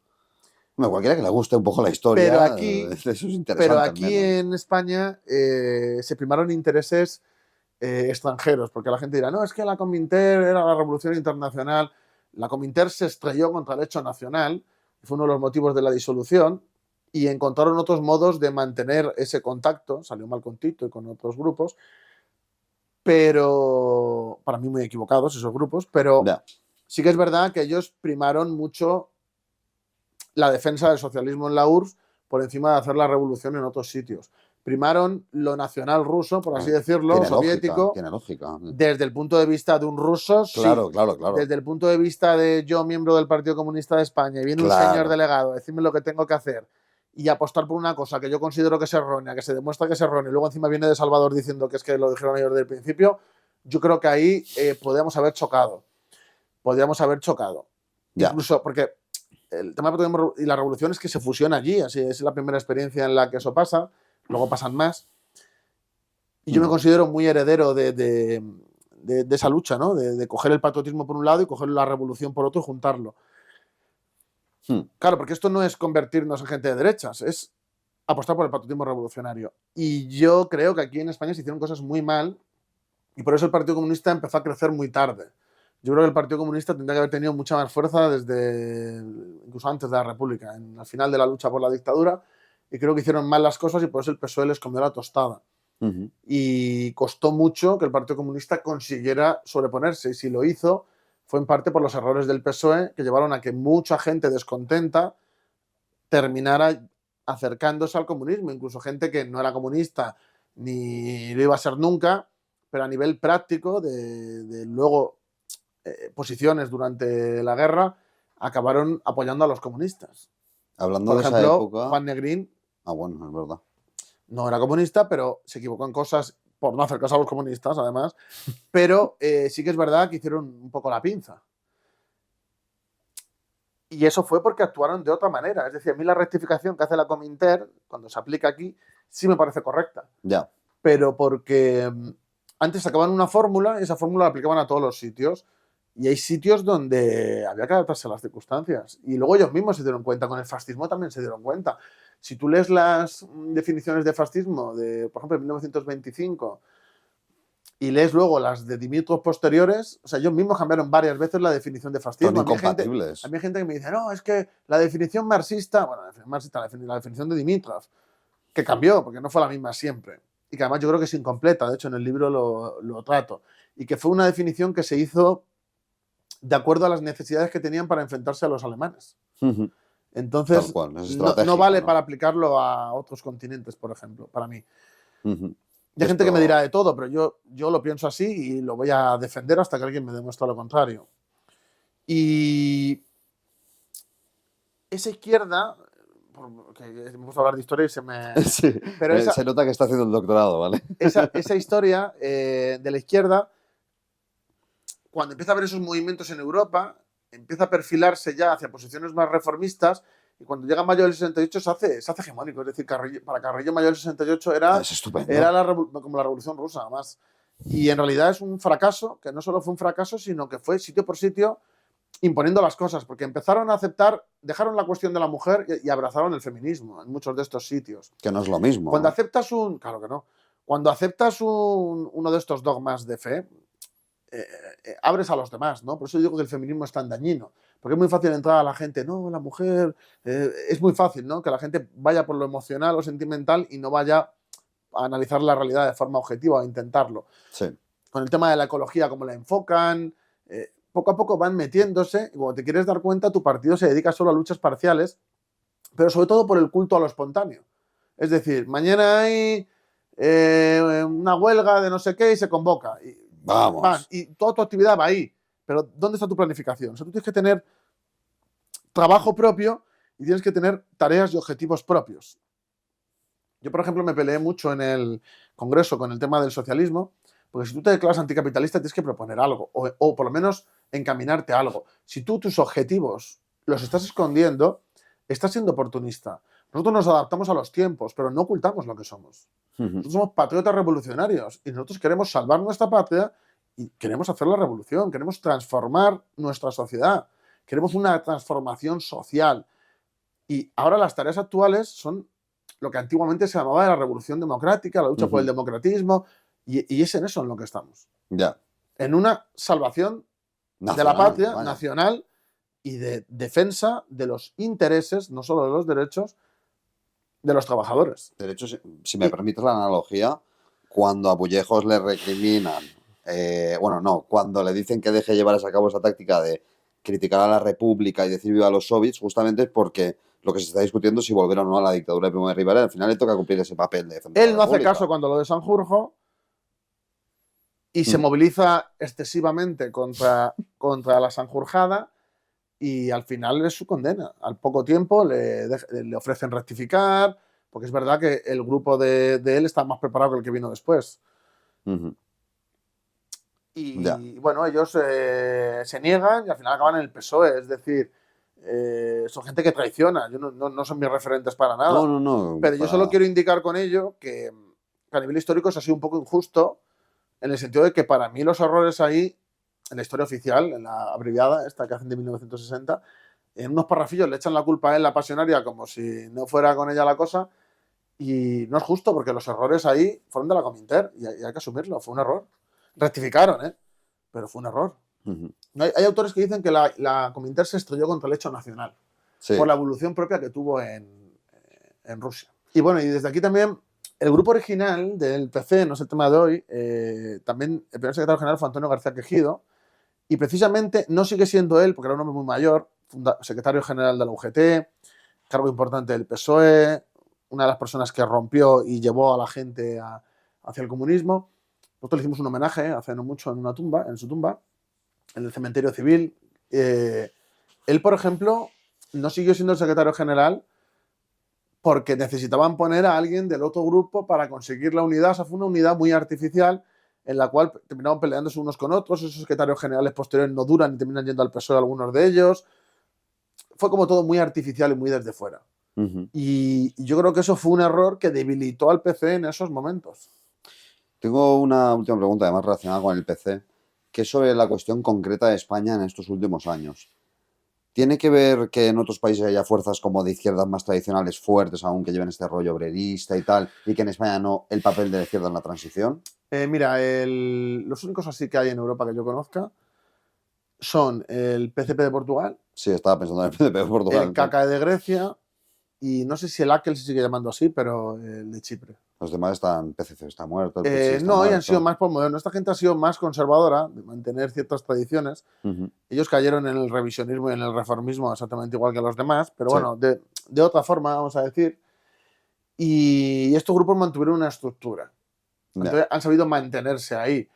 Bueno, cualquiera que le guste un poco la historia, pero aquí, eso es interesante. Pero aquí en España se primaron intereses extranjeros, porque la gente dirá, no, es que la Cominter era la revolución internacional. La Cominter se estrelló contra el hecho nacional, fue uno de los motivos de la disolución, y encontraron otros modos de mantener ese contacto, salió mal con Tito y con otros grupos, pero para mí muy equivocados esos grupos, pero sí que es verdad que ellos primaron mucho la defensa del socialismo en la URSS por encima de hacer la revolución en otros sitios. Primaron lo nacional ruso, por así decirlo, soviético, tiene lógica. Desde el punto de vista de un ruso, claro, sí. Claro. Desde el punto de vista de yo, miembro del Partido Comunista de España, y viene un señor delegado a decirme lo que tengo que hacer y apostar por una cosa que yo considero que es errónea, que se demuestra que es errónea, y luego encima viene de Salvador diciendo que es que lo dijeron ellos desde el principio, yo creo que ahí podríamos haber chocado. Incluso porque el tema del patriotismo y la revolución es que se fusiona allí, así es la primera experiencia en la que eso pasa, luego pasan más. Y yo me considero muy heredero de esa lucha, ¿no? De coger el patriotismo por un lado y coger la revolución por otro y juntarlo. Claro, porque esto no es convertirnos en gente de derechas, es apostar por el patriotismo revolucionario. Y yo creo que aquí en España se hicieron cosas muy mal y por eso el Partido Comunista empezó a crecer muy tarde. Yo creo que el Partido Comunista tendría que haber tenido mucha más fuerza desde incluso antes de la República, al final de la lucha por la dictadura, y creo que hicieron mal las cosas y por eso el PSOE les comió la tostada. Y costó mucho que el Partido Comunista consiguiera sobreponerse, y si lo hizo fue en parte por los errores del PSOE que llevaron a que mucha gente descontenta terminara acercándose al comunismo, incluso gente que no era comunista ni lo iba a ser nunca, pero a nivel práctico de luego posiciones durante la guerra acabaron apoyando a los comunistas. Hablando por de ejemplo, esa época... Juan Negrín bueno, es verdad. No era comunista, pero se equivocó en cosas por no hacer caso a los comunistas, además. Pero sí que es verdad que hicieron un poco la pinza. Y eso fue porque actuaron de otra manera. Es decir, a mí la rectificación que hace la Cominter, cuando se aplica aquí, sí me parece correcta. Ya. Pero porque antes sacaban una fórmula y esa fórmula la aplicaban a todos los sitios. Y hay sitios donde había que adaptarse a las circunstancias. Y luego ellos mismos se dieron cuenta. Con el fascismo también se dieron cuenta. Si tú lees las definiciones de fascismo de, por ejemplo, de 1925 y lees luego las de Dimitrov posteriores, o sea, ellos mismos cambiaron varias veces la definición de fascismo. Son incompatibles. A mí hay gente que me dice, no, es que la definición marxista, la definición de Dimitrov, que cambió, porque no fue la misma siempre. Y que además yo creo que es incompleta, de hecho en el libro lo trato. Y que fue una definición que se hizo de acuerdo a las necesidades que tenían para enfrentarse a los alemanes. Entonces, no vale para aplicarlo a otros continentes, por ejemplo, para mí. Hay gente que me dirá de todo, pero yo lo pienso así y lo voy a defender hasta que alguien me demuestre lo contrario. Y esa izquierda, porque me gusta hablar de historia y se me... Sí, pero se nota que está haciendo el doctorado, ¿vale? Esa historia de la izquierda, cuando empieza a haber esos movimientos en Europa, empieza a perfilarse ya hacia posiciones más reformistas y cuando llega mayo del 68 se hace hegemónico. Es decir, para Carrillo mayo del 68 Es estupendo. era como la Revolución Rusa, además. Y en realidad es un fracaso, que no solo fue un fracaso, sino que fue sitio por sitio imponiendo las cosas, porque empezaron a aceptar, dejaron la cuestión de la mujer y abrazaron el feminismo en muchos de estos sitios. Que no es lo mismo. Cuando aceptas claro que no. Cuando aceptas uno de estos dogmas de fe, abres a los demás, ¿no? Por eso digo que el feminismo es tan dañino. Porque es muy fácil entrar a la gente, no, la mujer, es muy fácil, ¿no? Que la gente vaya por lo emocional o sentimental y no vaya a analizar la realidad de forma objetiva o a intentarlo. Sí. Con el tema de la ecología, cómo la enfocan, poco a poco van metiéndose y cuando te quieres dar cuenta, tu partido se dedica solo a luchas parciales, pero sobre todo por el culto a lo espontáneo. Es decir, mañana hay una huelga de no sé qué y se convoca. Vamos. Y toda tu actividad va ahí. Pero ¿dónde está tu planificación? O sea, tú tienes que tener trabajo propio y tienes que tener tareas y objetivos propios. Yo, por ejemplo, me peleé mucho en el Congreso con el tema del socialismo, porque si tú te declaras anticapitalista tienes que proponer algo, o por lo menos encaminarte a algo. Si tú tus objetivos los estás escondiendo, estás siendo oportunista. Nosotros nos adaptamos a los tiempos, pero no ocultamos lo que somos. Nosotros somos patriotas revolucionarios y nosotros queremos salvar nuestra patria y queremos hacer la revolución, queremos transformar nuestra sociedad, queremos una transformación social. Y ahora las tareas actuales son lo que antiguamente se llamaba la revolución democrática, la lucha por el democratismo, y es en eso en lo que estamos. Ya. En una salvación Nacional, de la patria vaya. nacional y de defensa de los intereses, no solo de los derechos, de los trabajadores. De hecho, si me permites la analogía, cuando a Bullejos le recriminan, cuando le dicen que deje llevar a cabo esa táctica de criticar a la República y decir viva a los soviets, justamente es porque lo que se está discutiendo es si volver o no a la dictadura de Primo de Rivera. Al final le toca cumplir ese papel de defender a la Él no hace República. caso cuando lo de Sanjurjo y se moviliza excesivamente contra la Sanjurjada y al final es su condena. Al poco tiempo le ofrecen rectificar, porque es verdad que el grupo de él está más preparado que el que vino después. Y bueno, ellos se niegan y al final acaban en el PSOE. Es decir, son gente que traiciona. Yo no son mis referentes para nada. No. Pero yo solo quiero indicar con ello que a nivel histórico se ha sido un poco injusto en el sentido de que para mí los errores ahí, en la historia oficial, en la abreviada, esta que hacen de 1960, en unos parrafillos le echan la culpa a él, la pasionaria, como si no fuera con ella la cosa. Y no es justo porque los errores ahí fueron de la Cominter y hay que asumirlo, fue un error. Rectificaron, pero fue un error. Hay autores que dicen que la Cominter se estrelló contra el hecho nacional por la evolución propia que tuvo en Rusia. Y bueno, y desde aquí también, el grupo original del PC, no es el tema de hoy, también el primer secretario general fue Antonio García Quejido, y precisamente no sigue siendo él, porque era un hombre muy mayor, secretario general de la UGT, cargo importante del PSOE, una de las personas que rompió y llevó a la gente hacia el comunismo. Nosotros le hicimos un homenaje hace no mucho en su tumba, en el cementerio civil. Él, por ejemplo, no siguió siendo el secretario general porque necesitaban poner a alguien del otro grupo para conseguir la unidad. O sea, fue una unidad muy artificial en la cual terminaban peleándose unos con otros. Esos secretarios generales posteriores no duran y terminan yendo al PSOE algunos de ellos. Fue como todo muy artificial y muy desde fuera. Y yo creo que eso fue un error que debilitó al PC en esos momentos. Tengo una última pregunta, además relacionada con el PC, que es sobre la cuestión concreta de España en estos últimos años. ¿Tiene que ver que en otros países haya fuerzas como de izquierdas más tradicionales fuertes, aún que lleven este rollo obrerista y tal, y que en España no, el papel de la izquierda en la transición? Mira, los únicos así que hay en Europa que yo conozca son el PCP de Portugal. Sí, estaba pensando en el PCP de Portugal. El KKE de Grecia y no sé si el AKEL se sigue llamando así, pero el de Chipre. Los demás están, PCC está muerto, el PCC está no, muerto. Y han sido más modernos. Esta gente ha sido más conservadora, de mantener ciertas tradiciones. Ellos cayeron en el revisionismo y en el reformismo exactamente igual que los demás, pero bueno, de otra forma, vamos a decir. Y estos grupos mantuvieron una estructura. Entonces, han sabido mantenerse ahí.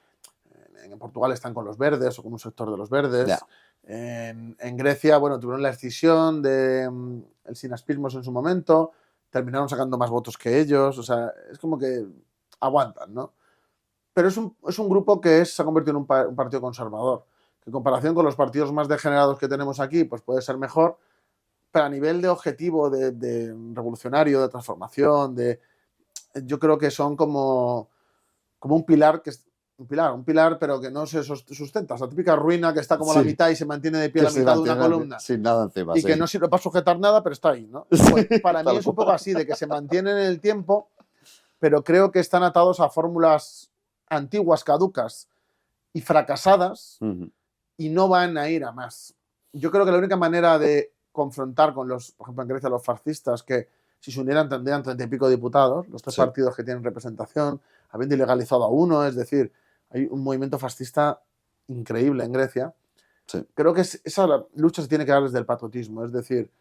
En Portugal están con los verdes o con un sector de los verdes. En Grecia, bueno, tuvieron la escisión del sinaspismos en su momento, terminaron sacando más votos que ellos, o sea, es como que aguantan, ¿no? Pero es un grupo que se ha convertido en un partido conservador, que en comparación con los partidos más degenerados que tenemos aquí, pues puede ser mejor, pero a nivel de objetivo, de revolucionario, de transformación, yo creo que son como un pilar un pilar, pero que no se sustenta. Esa típica ruina que está como a la Sí, mitad y se mantiene de pie a que la se mitad de una mantiene columna sin nada encima, y que sí. no sirve para sujetar nada, pero está ahí, ¿no? Sí, Pues para mí tal es un poco cual. así, de que se mantienen en el tiempo, pero creo que están atados a fórmulas antiguas, caducas y fracasadas Ujú. y no van a ir a más. Yo creo que la única manera de confrontar con por ejemplo, en Grecia, los fascistas, que si se unieran tendrían 30 y pico diputados, los tres Sí, partidos que tienen representación, habiendo ilegalizado a uno, es decir, hay un movimiento fascista increíble en Grecia. sí. Creo que esa lucha se tiene que dar desde el patriotismo, es decir,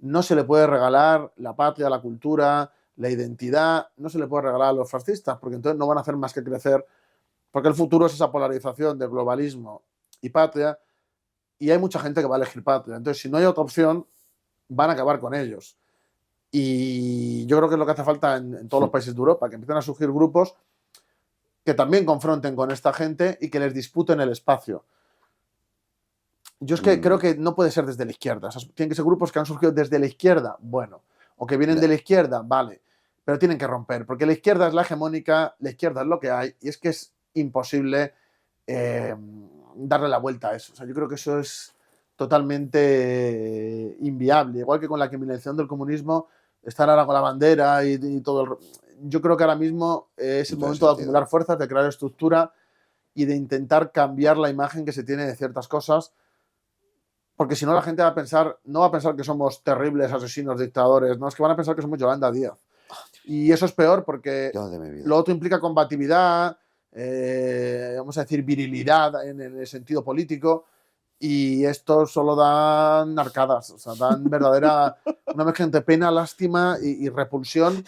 no se le puede regalar la patria, la cultura, la identidad, no se le puede regalar a los fascistas, porque entonces no van a hacer más que crecer, porque el futuro es esa polarización de globalismo y patria, y hay mucha gente que va a elegir patria. Entonces, si no hay otra opción, van a acabar con ellos. Y yo creo que es lo que hace falta en todos los países de Europa, que empiecen a surgir grupos que también confronten con esta gente y que les disputen el espacio. Yo es que creo Mm, que no puede ser desde la izquierda. O sea, tienen que ser grupos que han surgido desde la izquierda, bueno. O que vienen ya. de la izquierda, vale. Pero tienen que romper, porque la izquierda es la hegemónica, la izquierda es lo que hay, y es que es imposible darle la vuelta a eso. O sea, yo creo que eso es totalmente inviable. Igual que con la criminalización del comunismo, estar ahora con la bandera y todo yo creo que ahora mismo es No el tiene momento de sentido. acumular fuerzas, de crear estructura y de intentar cambiar la imagen que se tiene de ciertas cosas, porque si no la gente va a pensar, no va a pensar que somos terribles asesinos, dictadores, no, es que van a pensar que somos Yolanda Díaz. Y eso es peor porque Dios de mi vida. lo otro implica combatividad, vamos a decir virilidad en el sentido político, y esto solo dan arcadas, o sea, dan verdadera, una mezcla entre pena, lástima y repulsión,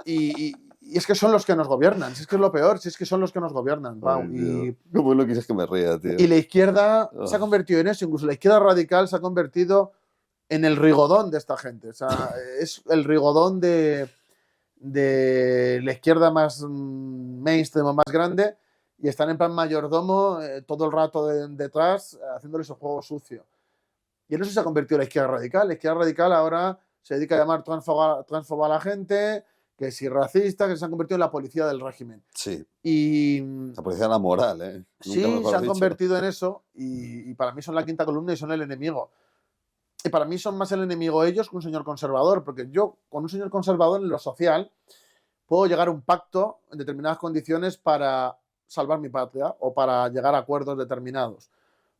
y es que son los que nos gobiernan, si es que es lo peor, si es que son los que nos gobiernan, Pau, Ay, Dios. ¿Cómo no quieres que me ría, tío? y la izquierda se ha Oh, convertido en eso, incluso la izquierda radical se ha convertido en el rigodón de esta gente. O sea, es el rigodón de la izquierda más mainstream o más grande y están en plan mayordomo todo el rato detrás haciéndole su juego sucio. Y en eso se ha convertido la izquierda radical. La izquierda radical ahora se dedica a llamar transfoba a la gente, que si racista, que se han convertido en la policía del régimen. sí, Y la policía de la moral, ¿eh? Nunca sí, se mejor han dicho. convertido en eso y para mí son la quinta columna y son el enemigo. Y para mí son más el enemigo ellos que un señor conservador, porque yo con un señor conservador en lo social puedo llegar a un pacto en determinadas condiciones para salvar mi patria o para llegar a acuerdos determinados.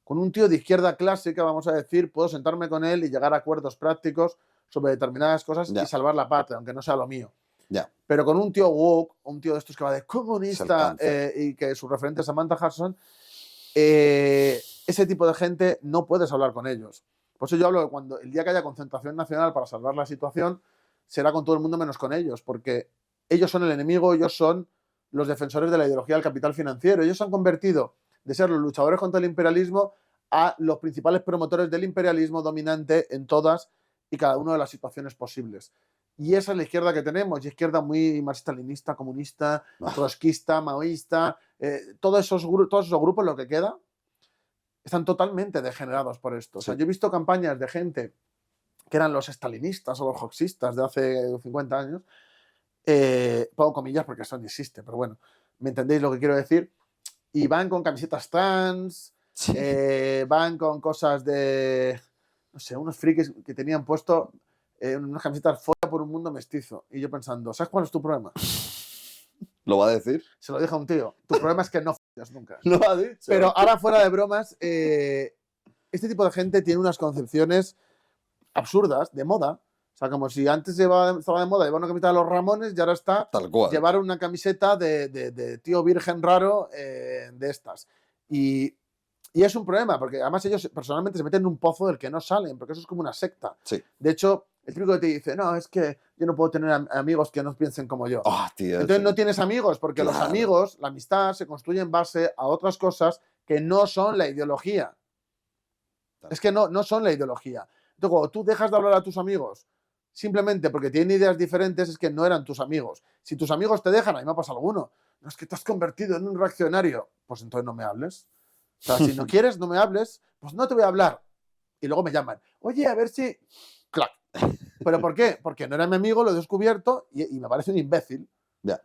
Con un tío de izquierda clásica, vamos a decir, puedo sentarme con él y llegar a acuerdos prácticos sobre determinadas cosas y Ya, salvar la patria, aunque no sea lo mío. ya. Pero con un tío woke, un tío de estos que va de Es el comunista cáncer. y que su referente es Samantha Hudson, ese tipo de gente no puedes hablar con ellos. Por eso yo hablo de cuando el día que haya concentración nacional para salvar la situación, será con todo el mundo menos con ellos, porque ellos son el enemigo, ellos son los defensores de la ideología del capital financiero. Ellos se han convertido de ser los luchadores contra el imperialismo a los principales promotores del imperialismo dominante en todas y cada una de las situaciones posibles. Y esa es la izquierda que tenemos, y izquierda muy marxista-leninista, comunista, Ah, trotskista, maoísta, todos esos grupos, lo que queda, están totalmente degenerados por esto. O sea, sí. yo he visto campañas de gente que eran los stalinistas o los hoxistas de hace 50 años, pongo comillas porque eso no existe, pero bueno, ¿me entendéis lo que quiero decir? Y van con camisetas trans, Sí. van con cosas de, no sé, unos frikis que tenían puesto unas camisetas fuera por un mundo mestizo. Y yo pensando, ¿sabes cuál es tu problema? ¿Lo va a decir? Se lo dije a un tío, tu problema es que no follas nunca. Lo ha dicho. Pero ahora fuera de bromas, este tipo de gente tiene unas concepciones absurdas de moda. O sea, como si antes estaba de moda llevar una camiseta de los Ramones y ahora está Tal cual. llevar una camiseta de tío virgen raro de estas. Y es un problema, porque además ellos personalmente se meten en un pozo del que no salen, porque eso es como una secta. Sí. De hecho, el típico que te dice, no, es que yo no puedo tener amigos que no piensen como yo. Oh, tío. Entonces Sí. no tienes amigos, porque los Claro. amigos, la amistad, se construye en base a otras cosas que no son la ideología. Es que no son la ideología. Entonces, cuando tú dejas de hablar a tus amigos simplemente porque tienen ideas diferentes, es que no eran tus amigos. Si tus amigos te dejan, a mí me ha pasado alguno, no es que te has convertido en un reaccionario, pues entonces no me hables. O sea, si no quieres, no me hables, pues no te voy a hablar. y luego me llaman. Oye, a ver si... ¡Clac! ¿Pero por qué? Porque no era mi amigo, lo he descubierto y me parece un imbécil. Ya.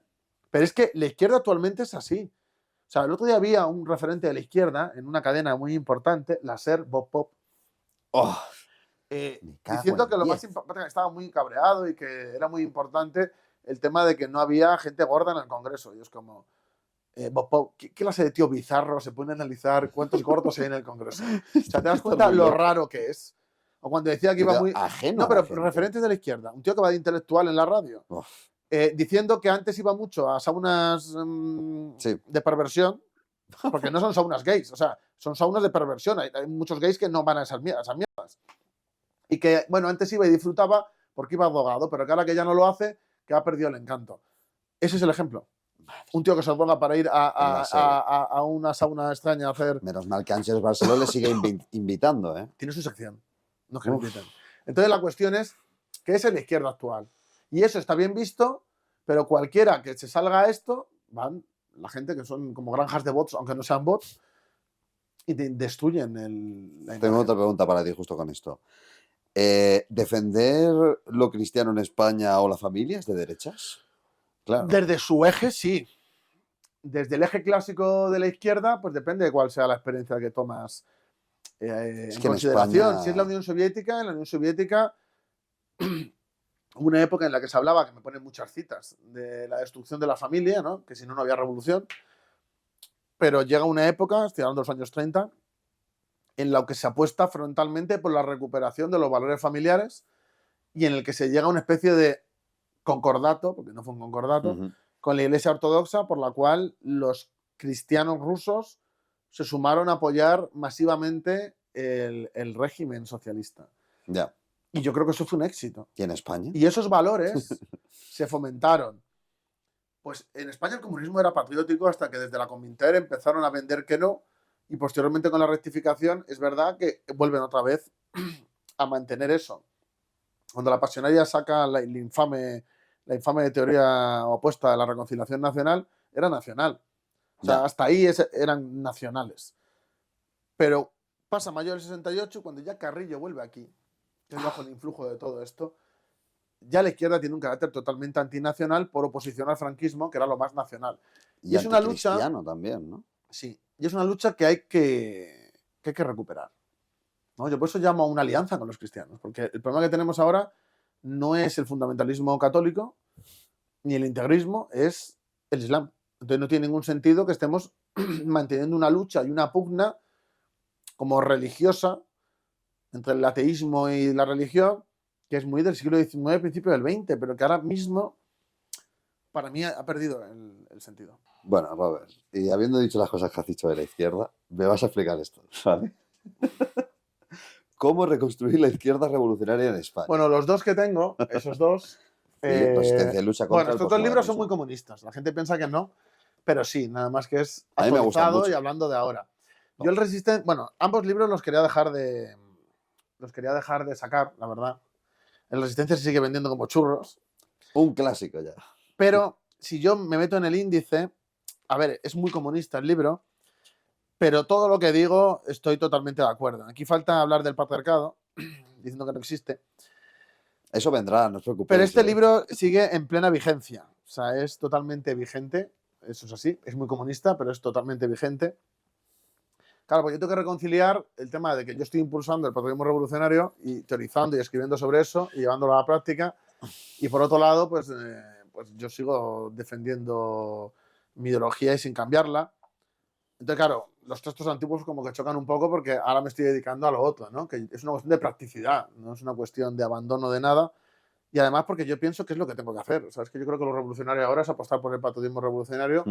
Pero es que la izquierda actualmente es así. O sea, el otro día había un referente de la izquierda en una cadena muy importante, la SER, Bob Pop, Oh, me cago diciendo en que lo 10. más importante, que estaba muy cabreado y que era muy importante el tema de que no había gente gorda en el Congreso. Y es como, Bob Pop, ¿qué clase de tío bizarro se puede analizar cuántos gordos hay en el Congreso? O sea, te das Estás cuenta muy lo loco. raro que es. O cuando decía que Que iba te- muy... ajeno No, a la pero gente. referentes de la izquierda. Un tío que va de intelectual en la radio. Uf, Diciendo que antes iba mucho a saunas sí. de perversión, porque no son saunas gays, o sea, son saunas de perversión. Hay muchos gays que no van a esas mierdas. Y que, bueno, antes iba y disfrutaba porque iba drogado, pero que ahora que ya no lo hace, que ha perdido el encanto. Ese es el ejemplo. Un tío que se droga para ir En la serie. a una sauna extraña a hacer... Menos mal que Ángeles Barceló le sigue invitando, ¿eh? Tiene su sección. No es que lo Uf. inviten. Entonces la cuestión es que es en la izquierda actual. Y eso está bien visto, pero cualquiera que se salga a esto, van la gente que son como granjas de bots, aunque no sean bots, y destruyen la Tengo imagen. otra pregunta para ti justo con esto. ¿Defender lo cristiano en España o la familia es de derechas? Claro. Desde su eje, sí. Desde el eje clásico de la izquierda, pues depende de cuál sea la experiencia que tomas Es en que en consideración. España... Si es la Unión Soviética, en la Unión Soviética hubo una época en la que se hablaba, que me ponen muchas citas, de la destrucción de la familia, ¿no? Que si no, no había revolución. Pero llega una época, estoy hablando de los años 30, en la que se apuesta frontalmente por la recuperación de los valores familiares y en el que se llega a una especie de concordato, porque no fue un concordato, Ujú. con la Iglesia Ortodoxa, por la cual los cristianos rusos se sumaron a apoyar masivamente el régimen socialista. Ya. Y yo creo que eso fue un éxito. ¿Y en España? Y esos valores se fomentaron. Pues en España el comunismo era patriótico hasta que desde la Cominter empezaron a vender que no, y posteriormente con la rectificación es verdad que vuelven otra vez a mantener eso. Cuando la Pasionaria saca la infame teoría opuesta de la reconciliación nacional, era nacional. O sea, Ya. hasta ahí eran nacionales. Pero pasa mayo del 68, cuando ya Carrillo vuelve aquí, que es bajo el influjo de todo esto, ya la izquierda tiene un carácter totalmente antinacional por oposición al franquismo, que era lo más nacional. Y es una lucha... anticristiano también, ¿no? Sí, y es una lucha que hay que recuperar, ¿no? Yo por eso llamo a una alianza con los cristianos, porque el problema que tenemos ahora no es el fundamentalismo católico ni el integrismo, es el Islam. Entonces no tiene ningún sentido que estemos manteniendo una lucha y una pugna como religiosa entre el ateísmo y la religión, que es muy del siglo XIX, principio del XX, pero que ahora mismo para mí ha perdido el sentido. Bueno, Robert, y habiendo dicho las cosas que has dicho de la izquierda, me vas a explicar esto, ¿vale? ¿Cómo reconstruir la izquierda revolucionaria en España? Bueno, los dos que tengo, esos dos... Resistencia y lucha contra bueno, el estos dos libros son posmodernismo. muy comunistas. La gente piensa que no, pero sí, nada más que es A mí me gustan actualizado mucho. y hablando de ahora. No. Yo el Resistente... Bueno, ambos libros los quería dejar de sacar, la verdad. El Resistencia se sigue vendiendo como churros. Un clásico ya. Pero si yo me meto en el índice, a ver, es muy comunista el libro, pero todo lo que digo estoy totalmente de acuerdo. Aquí falta hablar del patriarcado, diciendo que no existe. Eso vendrá, no os preocupéis. Pero este libro sigue en plena vigencia. O sea, es totalmente vigente. Eso es así. Es muy comunista, pero es totalmente vigente. Claro, pues yo tengo que reconciliar el tema de que yo estoy impulsando el patriotismo revolucionario y teorizando y escribiendo sobre eso y llevándolo a la práctica. Y por otro lado, pues yo sigo defendiendo mi ideología y sin cambiarla. Entonces, claro, los textos antiguos como que chocan un poco porque ahora me estoy dedicando a lo otro, ¿no? Que es una cuestión de practicidad, no es una cuestión de abandono de nada. Y además porque yo pienso que es lo que tengo que hacer. O sea, es que yo creo que lo revolucionario ahora es apostar por el patriotismo revolucionario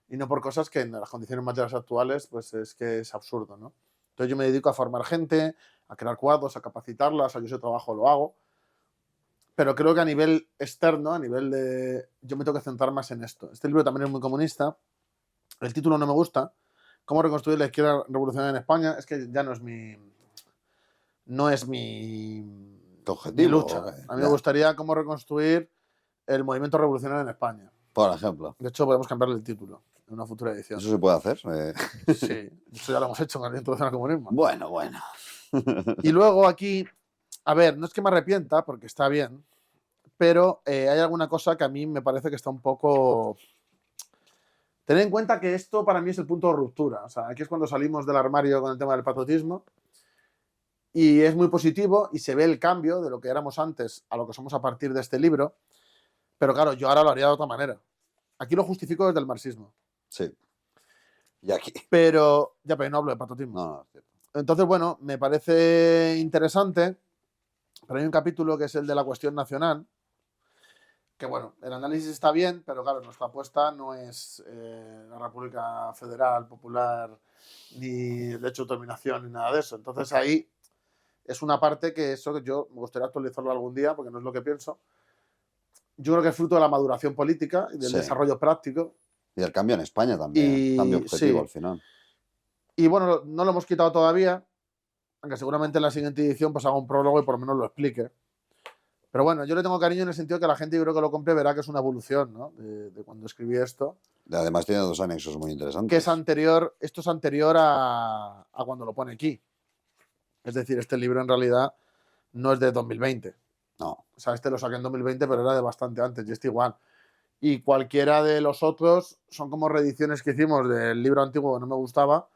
y no por cosas que en las condiciones materiales actuales pues es que es absurdo, ¿no? Entonces yo me dedico a formar gente, a crear cuadros, a capacitarla, o sea, yo ese trabajo lo hago. Pero creo que a nivel externo, a nivel de... Yo me tengo que centrar más en esto. Este libro también es muy comunista. El título no me gusta. ¿Cómo reconstruir la izquierda revolucionaria en España? Es que ya no es mi... No es mi objetivo. lucha. A mí me gustaría cómo reconstruir el movimiento revolucionario en España. Por ejemplo. De hecho, podemos cambiarle el título en una futura edición. ¿Eso se puede hacer? Sí, eso ya lo hemos hecho con la introducción al comunismo. Bueno. Y luego aquí, a ver, no es que me arrepienta, porque está bien, pero hay alguna cosa que a mí me parece que está un poco... Tened en cuenta que esto para mí es el punto de ruptura. O sea, aquí es cuando salimos del armario con el tema del patriotismo y es muy positivo y se ve el cambio de lo que éramos antes a lo que somos a partir de este libro. Pero claro, yo ahora lo haría de otra manera. Aquí lo justifico desde el marxismo. Sí. Y aquí. Pero ya, pero no hablo de patriotismo. No, es cierto. Entonces, bueno, me parece interesante, pero hay un capítulo que es el de la cuestión nacional, que bueno, el análisis está bien, pero claro, nuestra apuesta no es la República Federal, Popular, ni el derecho de autodeterminación, ni nada de eso. Entonces ahí es una parte que eso que yo me gustaría actualizarlo algún día, porque no es lo que pienso. Yo creo que es fruto de la maduración política y del Sí. desarrollo práctico. Y el cambio en España también. Y Cambio objetivo sí. al final. Y bueno, no lo hemos quitado todavía, aunque seguramente en la siguiente edición pues haga un prólogo y por lo menos lo explique. Pero bueno, yo le tengo cariño en el sentido que la gente, yo creo que lo compre, verá que es una evolución, ¿no? De cuando escribí esto. Además tiene 2 anexos muy interesantes. Que es anterior, esto es anterior a cuando lo pone aquí. Es decir, este libro en realidad no es de 2020. No. O sea, este lo saqué en 2020, pero era de bastante antes, y este igual. Y cualquiera de los otros son como reediciones que hicimos del libro antiguo que no me gustaba.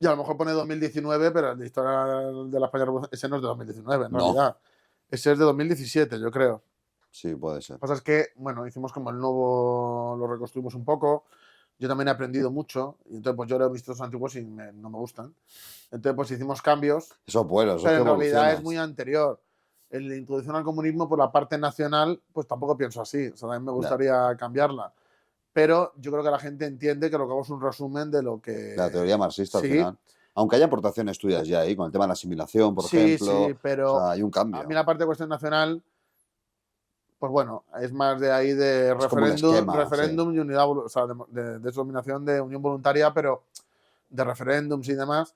Y a lo mejor pone 2019, pero la historia de la España revolucionaria, ese no es de 2019, en No. realidad. Ese es de 2017, yo creo. Sí, puede ser. Lo que pasa es que, bueno, hicimos como el nuevo, lo reconstruimos un poco. Yo también he aprendido mucho. Y entonces, pues yo leo mis textos antiguos y no me gustan. Entonces, pues hicimos cambios. Eso es bueno, eso Pero es en que realidad evolucionas. es muy anterior. En la introducción al comunismo, por la parte nacional, pues tampoco pienso así. O sea, también me gustaría cambiarla. Pero yo creo que la gente entiende que lo que hago es un resumen de lo que... La teoría marxista Sí. al final. Aunque hay aportaciones tuyas ya ahí, con el tema de la asimilación, por ejemplo. Sí, pero O sea, hay un cambio. a mí la parte de cuestión nacional, pues bueno, es más de ahí de Es como un esquema, referéndum y unidad, o sea, de denominación de unión voluntaria, pero de referéndums y demás.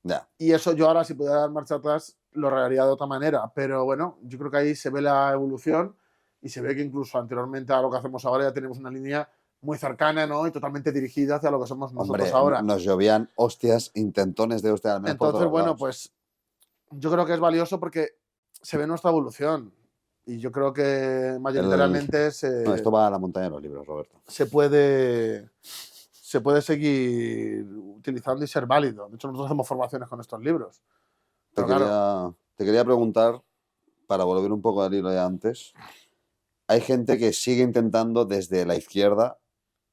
Ya. Y eso yo ahora, si pudiera dar marcha atrás, lo haría de otra manera. Pero bueno, yo creo que ahí se ve la evolución y se ve que incluso anteriormente a lo que hacemos ahora ya tenemos una línea muy cercana, ¿no? Y totalmente dirigida hacia lo que somos nosotros Hombre, ahora. nos llovían hostias, intentones de hostia al menos por Entonces, todos bueno, lados. pues yo creo que es valioso porque se ve nuestra evolución. Y yo creo que mayoritariamente No, esto va a la montaña de los libros, Roberto. se puede seguir utilizando y ser válido. De hecho, nosotros hacemos formaciones con estos libros. Pero claro, Te quería preguntar, para volver un poco al hilo de antes, hay gente que sigue intentando desde la izquierda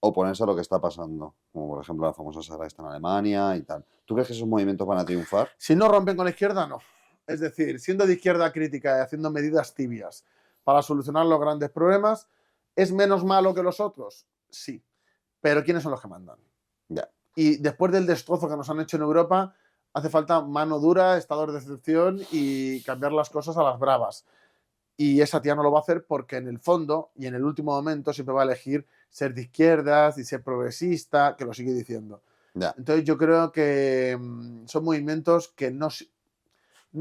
oponerse a lo que está pasando, como por ejemplo la famosa Sara está en Alemania y tal. ¿Tú crees que esos movimientos van a triunfar? si no rompen con la izquierda, no. Es decir, siendo de izquierda crítica y haciendo medidas tibias para solucionar los grandes problemas, ¿es menos malo que los otros? Sí. Pero ¿quiénes son los que mandan? Ya. Y después del destrozo que nos han hecho en Europa, hace falta mano dura, estados de excepción y cambiar las cosas a las bravas. Y esa tía no lo va a hacer porque en el fondo y en el último momento siempre va a elegir ser de izquierdas y ser progresista, que lo sigue diciendo. Ya. Entonces yo creo que son movimientos que no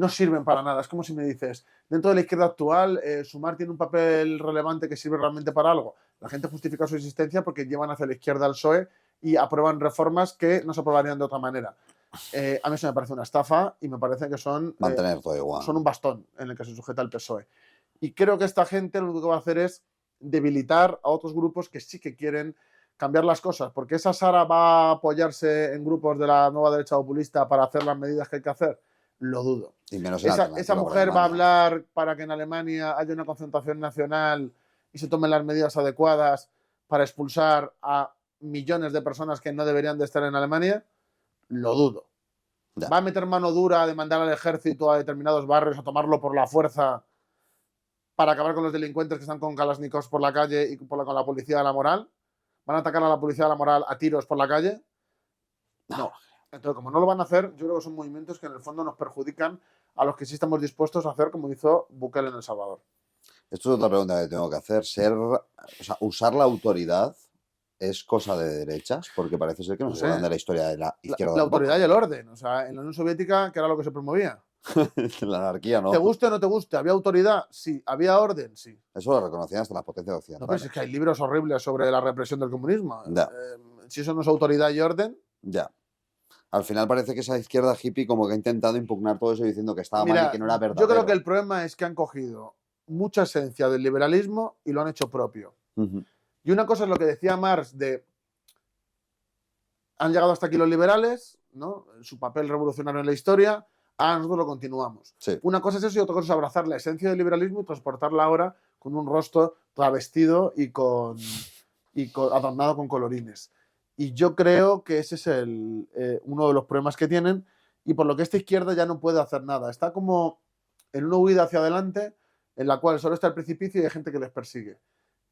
sirven para nada. Es como si me dices, dentro de la izquierda actual, Sumar tiene un papel relevante que sirve realmente para algo. La gente justifica su existencia porque llevan hacia la izquierda al PSOE y aprueban reformas que no se aprobarían de otra manera. A mí eso me parece una estafa y me parece que son... Mantener todo igual. Son un bastón en el que se sujeta el PSOE. Y creo que esta gente lo único que va a hacer es debilitar a otros grupos que sí que quieren cambiar las cosas. Porque esa Sara va a apoyarse en grupos de la nueva derecha populista para hacer las medidas que hay que hacer. Lo dudo. Y menos esa mujer va a hablar para que en Alemania haya una concentración nacional y se tomen las medidas adecuadas para expulsar a millones de personas que no deberían de estar en Alemania. Lo dudo. Ya. Va a meter mano dura de mandar al ejército a determinados barrios a tomarlo por la fuerza para acabar con los delincuentes que están con Kalashnikovs por la calle y con la policía de la moral. ¿Van a atacar a la policía de la moral a tiros por la calle? No. Entonces, como no lo van a hacer, yo creo que son movimientos que en el fondo nos perjudican a los que sí estamos dispuestos a hacer como hizo Bukele en El Salvador. Esto es otra pregunta que tengo que hacer. Usar la autoridad es cosa de derechas, porque parece ser que no se acuerdan de la historia de la izquierda. La autoridad y el orden. O sea, en la Unión Soviética, ¿qué era lo que se promovía? La anarquía, ¿no? ¿Te guste o no te guste? ¿Había autoridad? Sí. ¿Había orden? Sí. Eso lo reconocían hasta las potencias occidentales. No, pero es que hay libros horribles sobre la represión del comunismo. Ya. Si eso no es autoridad y orden... Ya. Al final parece que esa izquierda hippie como que ha intentado impugnar todo eso diciendo que estaba mal y Mira, que no era yo verdadero. creo que el problema es que han cogido mucha esencia del liberalismo y lo han hecho propio. Ujú. Y una cosa es lo que decía Marx de han llegado hasta aquí los liberales, ¿no? Su papel revolucionario en la historia, ahora nosotros lo continuamos. Sí. Una cosa es eso y otra cosa es abrazar la esencia del liberalismo y transportarla ahora con un rostro travestido y adornado con colorines. Y yo creo que ese es uno de los problemas que tienen y por lo que esta izquierda ya no puede hacer nada. Está como en una huida hacia adelante en la cual solo está el precipicio y hay gente que les persigue.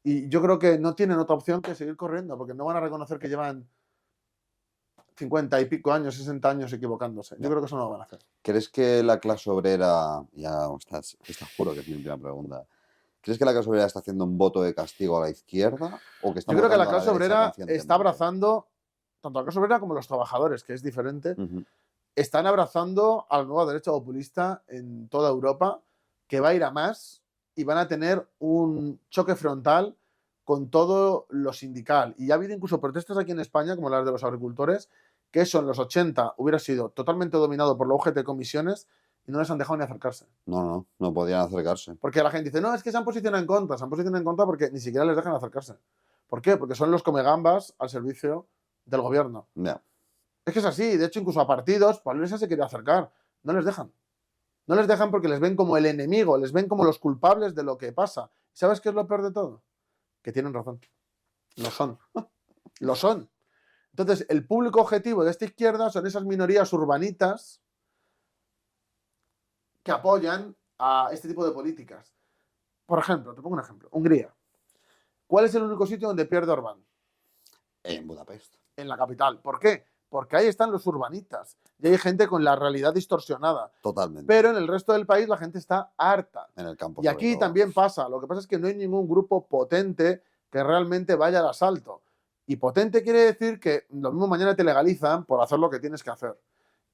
Y yo creo que no tienen otra opción que seguir corriendo porque no van a reconocer que llevan 50 y pico años, 60 años equivocándose. Yo creo que eso no lo van a hacer. ¿Crees que la clase obrera, ya estás juro que es mi última pregunta, ¿crees que la clase obrera está haciendo un voto de castigo a la izquierda? ¿O que está Yo creo que la votando a clase derecha obrera conscientemente? está abrazando, tanto a la clase obrera como a los trabajadores, que es diferente, Ujú. están abrazando a la nueva derecha populista en toda Europa, que va a ir a más y van a tener un choque frontal con todo lo sindical. Y ya ha habido incluso protestas aquí en España, como las de los agricultores, que eso en los 80 hubiera sido totalmente dominado por la UGT Comisiones y no les han dejado ni acercarse. No podían acercarse. Porque la gente dice, no, es que se han posicionado en contra porque ni siquiera les dejan acercarse. ¿Por qué? Porque son los comegambas al servicio del gobierno. Ya. Es que es así, de hecho incluso a partidos, Pablo Iglesias se quería acercar, no les dejan. No les dejan porque les ven como el enemigo, les ven como los culpables de lo que pasa. ¿Sabes qué es lo peor de todo? Que tienen razón. Lo son. Lo son. Entonces, el público objetivo de esta izquierda son esas minorías urbanitas que apoyan a este tipo de políticas. Por ejemplo, te pongo un ejemplo. Hungría. ¿Cuál es el único sitio donde pierde Orbán? En Budapest. En la capital. ¿Por qué? Porque ahí están los urbanitas. Y hay gente con la realidad distorsionada. Totalmente. Pero en el resto del país la gente está harta. En el campo. Y aquí también pasa. Lo que pasa es que no hay ningún grupo potente que realmente vaya al asalto. Y potente quiere decir que lo mismo mañana te legalizan por hacer lo que tienes que hacer.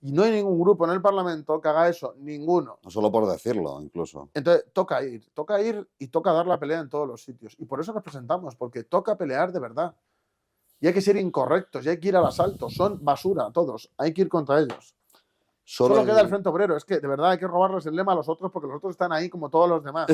Y no hay ningún grupo en el Parlamento que haga eso. Ninguno. No solo por decirlo, incluso. Entonces, toca ir y toca dar la pelea en todos los sitios. Y por eso nos presentamos, porque toca pelear de verdad. Y hay que ser incorrectos, y hay que ir al asalto. Son basura todos, hay que ir contra ellos. Solo queda el Frente Obrero. Es que de verdad hay que robarles el lema a los otros porque los otros están ahí como todos los demás.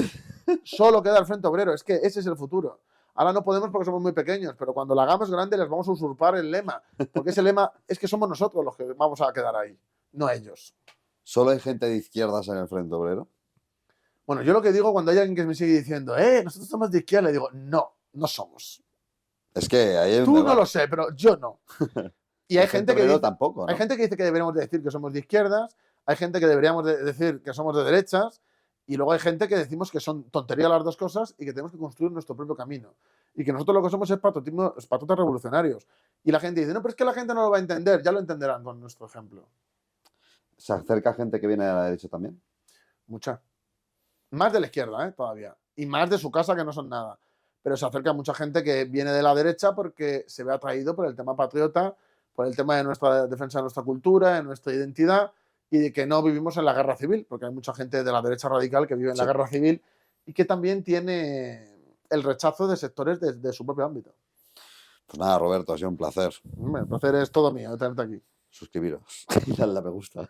Solo queda el Frente Obrero, es que ese es el futuro. Ahora no podemos porque somos muy pequeños, pero cuando la hagamos grande les vamos a usurpar el lema. Porque ese lema es que somos nosotros los que vamos a quedar ahí, no ellos. ¿Solo hay gente de izquierdas en el Frente Obrero? Bueno, yo lo que digo cuando hay alguien que me sigue diciendo, nosotros somos de izquierda, le digo, no, no somos. Es que ahí hay un Tú debate. no lo sé, pero yo no. Y hay gente que dice, tampoco, ¿no? hay gente que dice que deberíamos decir que somos de izquierdas, hay gente que deberíamos decir que somos de derechas, y luego hay gente que decimos que son tonterías las dos cosas y que tenemos que construir nuestro propio camino. Y que nosotros lo que somos es patotas revolucionarios. Y la gente dice, no, pero es que la gente no lo va a entender, ya lo entenderán con nuestro ejemplo. ¿Se acerca gente que viene de la derecha también? Mucha. Más de la izquierda, todavía. Y más de su casa, que no son nada. Pero se acerca mucha gente que viene de la derecha porque se ve atraído por el tema patriota, por el tema de nuestra defensa de nuestra cultura, de nuestra identidad y de que no vivimos en la guerra civil, porque hay mucha gente de la derecha radical que vive en la guerra civil y que también tiene el rechazo de sectores de su propio ámbito. Pues nada, Roberto, ha sido un placer. El placer es todo mío de tenerte aquí. Suscribiros y darle a me gusta.